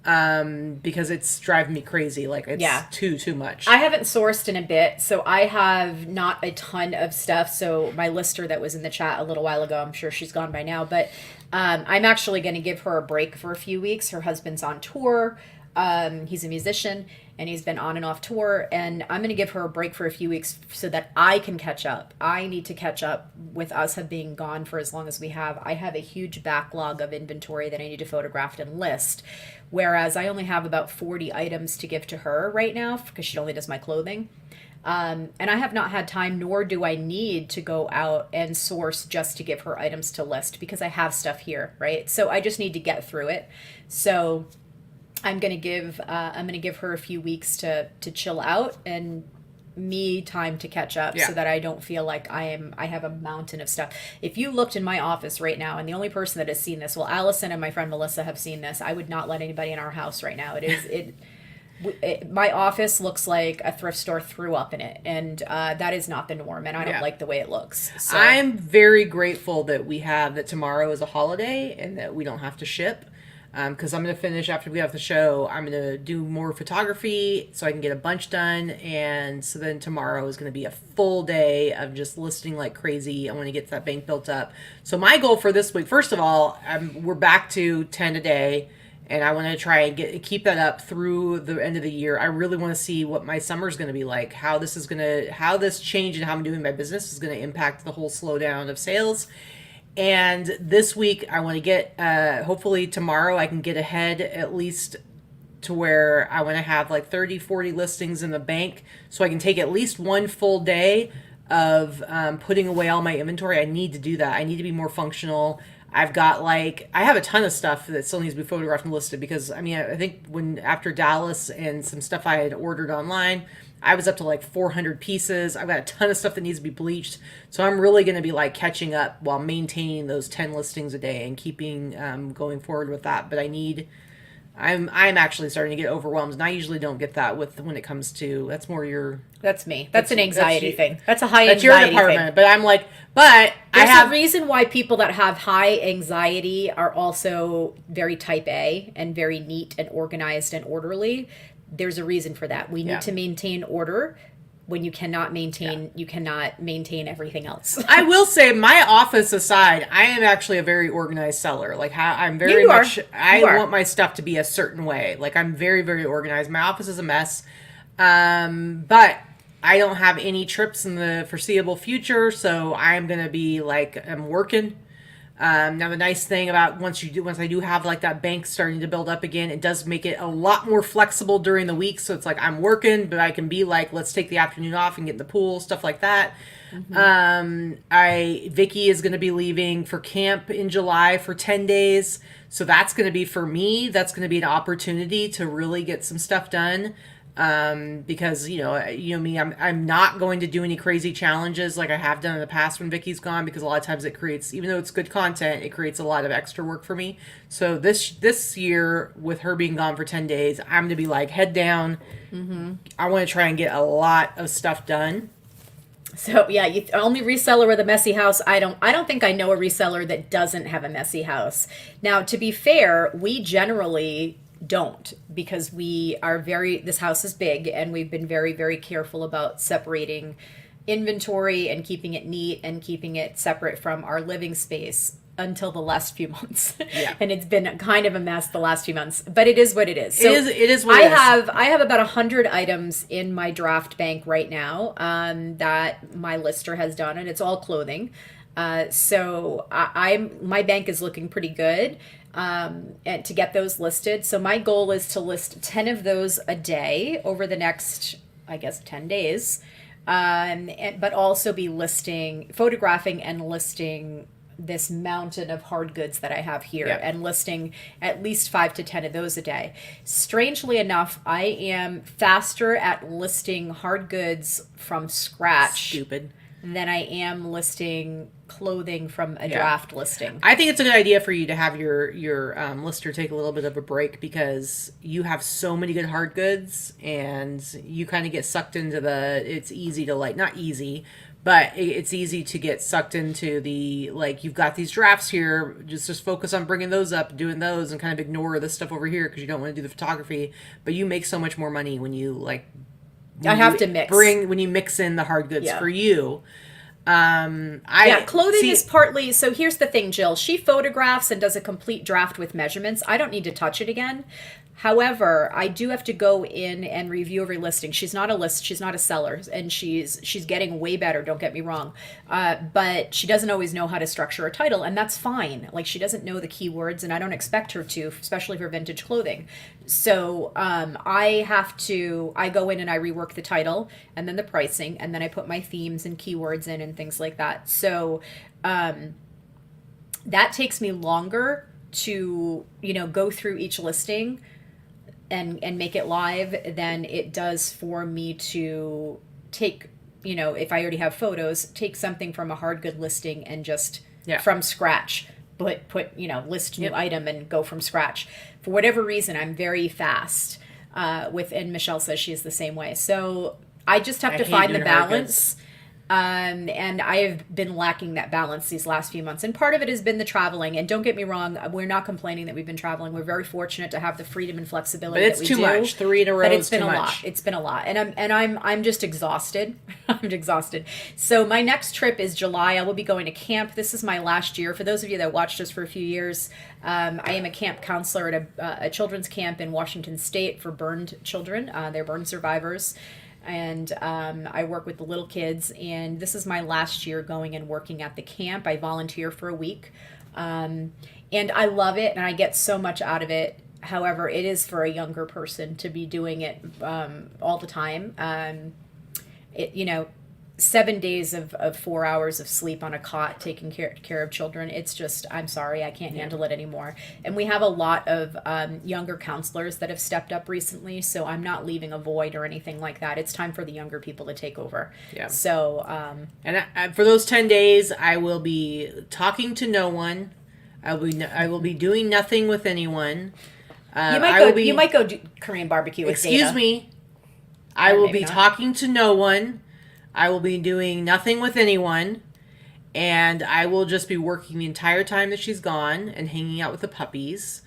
Because it's driving me crazy. Like it's too much. I haven't sourced in a bit, so I have not a ton of stuff. So my lister that was in the chat a little while ago, I'm sure she's gone by now, but I'm actually going to give her a break for a few weeks. Her husband's on tour. He's a musician and he's been on and off tour, and I'm going to give her a break for a few weeks so that I can catch up. I need to catch up with us have being gone for as long as we have. I have a huge backlog of inventory that I need to photograph and list, whereas I only have about 40 items to give to her right now because she only does my clothing. And I have not had time, nor do I need to go out and source just to give her items to list because I have stuff here, right? So I just need to get through it. So I'm gonna give her a few weeks to chill out and me time to catch up so that I don't feel like I have a mountain of stuff. If you looked in my office right now, and the only person that has seen this, well, Allison and my friend Melissa have seen this. I would not let anybody in our house right now. My office looks like a thrift store threw up in it, and that is not the norm, and I don't like the way it looks. So. I'm very grateful that tomorrow is a holiday and that we don't have to ship. Because I'm going to finish after we have the show. I'm going to do more photography so I can get a bunch done. And so then tomorrow is going to be a full day of just listing like crazy. I want to get that bank built up. So my goal for this week, first of all, we're back to 10 a day. And I want to try and keep that up through the end of the year. I really want to see what my summer is going to be like, how this change in how I'm doing my business is going to impact the whole slowdown of sales. And this week I want to get, hopefully tomorrow I can get ahead at least to where I want to have like 30, 40 listings in the bank so I can take at least one full day of putting away all my inventory. I need to do that. I need to be more functional. I've got I have a ton of stuff that still needs to be photographed and listed because I think after Dallas and some stuff I had ordered online, I was up to 400 pieces. I've got a ton of stuff that needs to be bleached. So I'm really going to be catching up while maintaining those 10 listings a day and keeping going forward with that. But I'm actually starting to get overwhelmed, and I usually don't get that when it comes to that's more your That's me. That's an anxiety thing. That's a high anxiety your department. thing. But I'm but There's I have a reason why people that have high anxiety are also very type A and very neat and organized and orderly. There's a reason for that. We need to maintain order. When you cannot maintain, you cannot maintain everything else. I will say, my office aside, I am actually a very organized seller. I'm very much. I want my stuff to be a certain way. I'm very, very organized. My office is a mess, but I don't have any trips in the foreseeable future, so I am gonna be I'm working. Now the nice thing about once I do have that bank starting to build up again, it does make it a lot more flexible during the week. So it's I'm working, but I can be let's take the afternoon off and get in the pool, stuff like that. Mm-hmm. Vikki is going to be leaving for camp in July for 10 days. So that's going to be, for me, that's going to be an opportunity to really get some stuff done. Because you know me, I'm not going to do any crazy challenges like I have done in the past when Vikki's gone, because a lot of times it creates, even though it's good content, it creates a lot of extra work for me. So this year, with her being gone for 10 days, I'm gonna be head down. Mm-hmm. I want to try and get a lot of stuff done. So yeah, only reseller with a messy house. I don't think I know a reseller that doesn't have a messy house. Now, to be fair, we generally don't, because this house is big, and we've been very, very careful about separating inventory and keeping it neat and keeping it separate from our living space until the last few months. Yeah. And it's been kind of a mess the last few months, but it is what it is. So it is what it is. I have about 100 items in my draft bank right now that my lister has done, and it's all clothing. So my bank is looking pretty good. And to get those listed. So my goal is to list 10 of those a day over the next, 10 days. But also be photographing and listing this mountain of hard goods that I have here, and listing at least 5 to 10 of those a day. Strangely enough, I am faster at listing hard goods from scratch than I am listing clothing from a draft listing. I think it's a good idea for you to have your lister take a little bit of a break, because you have so many good hard goods, and you kind of get sucked into it's easy to not easy, but it's easy to get sucked into the you've got these drafts here, just focus on bringing those up, doing those, and kind of ignore this stuff over here because you don't want to do the photography. But you make so much more money when you when you mix in the hard goods for you. Clothing is partly. So here's the thing, Jill. She photographs and does a complete draft with measurements. I don't need to touch it again. However, I do have to go in and review every listing. She's not a seller, and she's getting way better, don't get me wrong. But she doesn't always know how to structure a title, and that's fine. She doesn't know the keywords, and I don't expect her to, especially for vintage clothing. So I go in and I rework the title, and then the pricing, and then I put my themes and keywords in and things like that. So that takes me longer to, go through each listing and make it live than it does for me to take, if I already have photos, take something from a hard good listing and just from scratch, put list new item and go from scratch. For whatever reason, I'm very fast and Michelle says she's the same way. So I just have to find the balance. And I have been lacking that balance these last few months. And part of it has been the traveling. And don't get me wrong, we're not complaining that we've been traveling. We're very fortunate to have the freedom and flexibility that we do. But it's too much. 3 in a row is too much. It's been a lot. And I'm just exhausted. I'm exhausted. So my next trip is July. I will be going to camp. This is my last year. For those of you that watched us for a few years, I am a camp counselor at a children's camp in Washington State for burned children. They're burn survivors. And I work with the little kids, and this is my last year going and working at the camp. I volunteer for a week, and I love it, and I get so much out of it. However, it is for a younger person to be doing it all the time. 7 days of 4 hours of sleep on a cot taking care of children. It's just, I'm sorry, I can't handle it anymore. And we have a lot of younger counselors that have stepped up recently, so I'm not leaving a void or anything like that. It's time for the younger people to take over. Yeah. So and for those 10 days, I will be talking to no one. I will be doing nothing with anyone. You might go do Korean barbecue with Dana. Excuse me. I will be not. talking to no one. I will be doing nothing with anyone. And I will just be working the entire time that she's gone and hanging out with the puppies.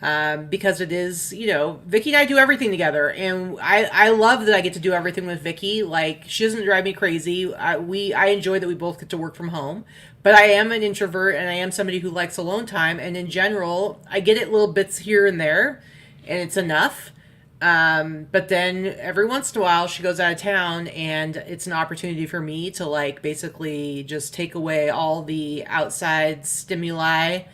Because it is, Vicky and I do everything together. And I love that I get to do everything with Vicky. Like, she doesn't drive me crazy. I enjoy that we both get to work from home. But I am an introvert, and I am somebody who likes alone time. And in general, I get it little bits here and there, and it's enough. But then every once in a while, she goes out of town, and it's an opportunity for me to, like, basically just take away all the outside stimuli.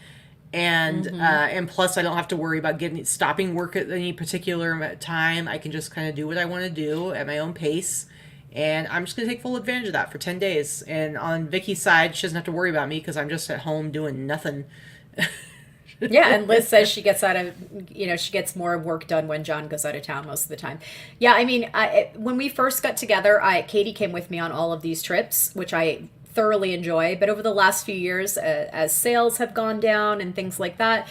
And plus, I don't have to worry about stopping work at any particular time. I can just kind of do what I want to do at my own pace. And I'm just going to take full advantage of that for 10 days. And on Vicky's side, she doesn't have to worry about me because I'm just at home doing nothing. Yeah, and Liz says she gets more work done when John goes out of town most of the time. Yeah, I mean, when we first got together, Katy came with me on all of these trips, which I thoroughly enjoy. But over the last few years, as sales have gone down and things like that,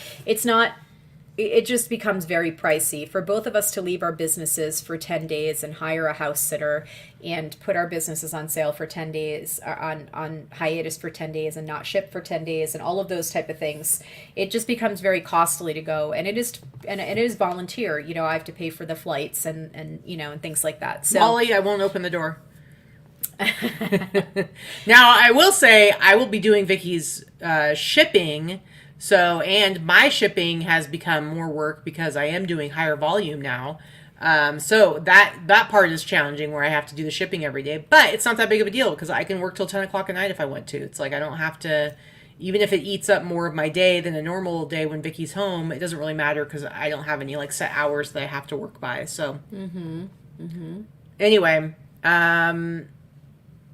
it just becomes very pricey for both of us to leave our businesses for 10 days and hire a house sitter and put our businesses on sale for 10 days, on hiatus for 10 days and not ship for 10 days and all of those type of things. It just becomes very costly to go. And it is volunteer. I have to pay for the flights and things like that. So Molly, I won't open the door. Now, I will say I will be doing Vicky's shipping. So, and my shipping has become more work because I am doing higher volume now. So that part is challenging where I have to do the shipping every day, but it's not that big of a deal because I can work till 10 o'clock at night if I want to. It's like, I don't have to, even if it eats up more of my day than a normal day when Vicky's home, it doesn't really matter because I don't have any like set hours that I have to work by. So, Anyway,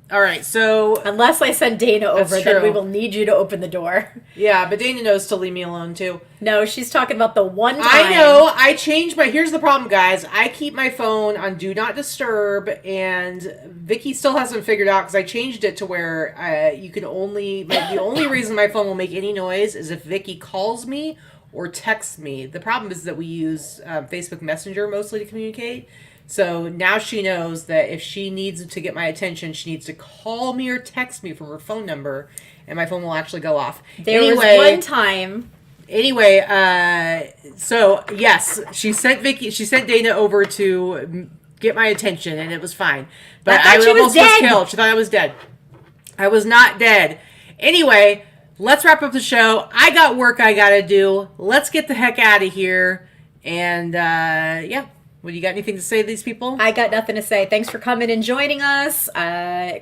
all right, so unless I send Dana over, That's then true. we will need you to open the door. Yeah, but Dana knows to leave me alone too. No, she's talking about the one time. I know. I changed here's the problem, guys. I keep my phone on Do Not Disturb, and Vicky still hasn't figured out because I changed it to where you can only, the only reason my phone will make any noise is if Vicky calls me or texts me. The problem is that we use Facebook Messenger mostly to communicate. So now she knows that if she needs to get my attention, she needs to call me or text me from her phone number, and my phone will actually go off. There was one time. Anyway, so yes, she sent Dana over to get my attention, and it was fine. But I almost was killed. She thought I was dead. I was not dead. Anyway, let's wrap up the show. I got work I gotta do. Let's get the heck out of here. And yeah. Well, you got anything to say to these people? I got nothing to say. Thanks for coming and joining us.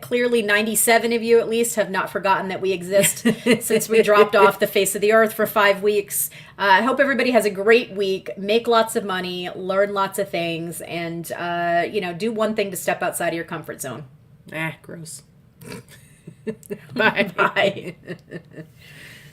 Clearly, 97 of you at least have not forgotten that we exist since we dropped off the face of the earth for 5 weeks. I hope everybody has a great week. Make lots of money, learn lots of things, and do one thing to step outside of your comfort zone. Gross. Bye. Bye.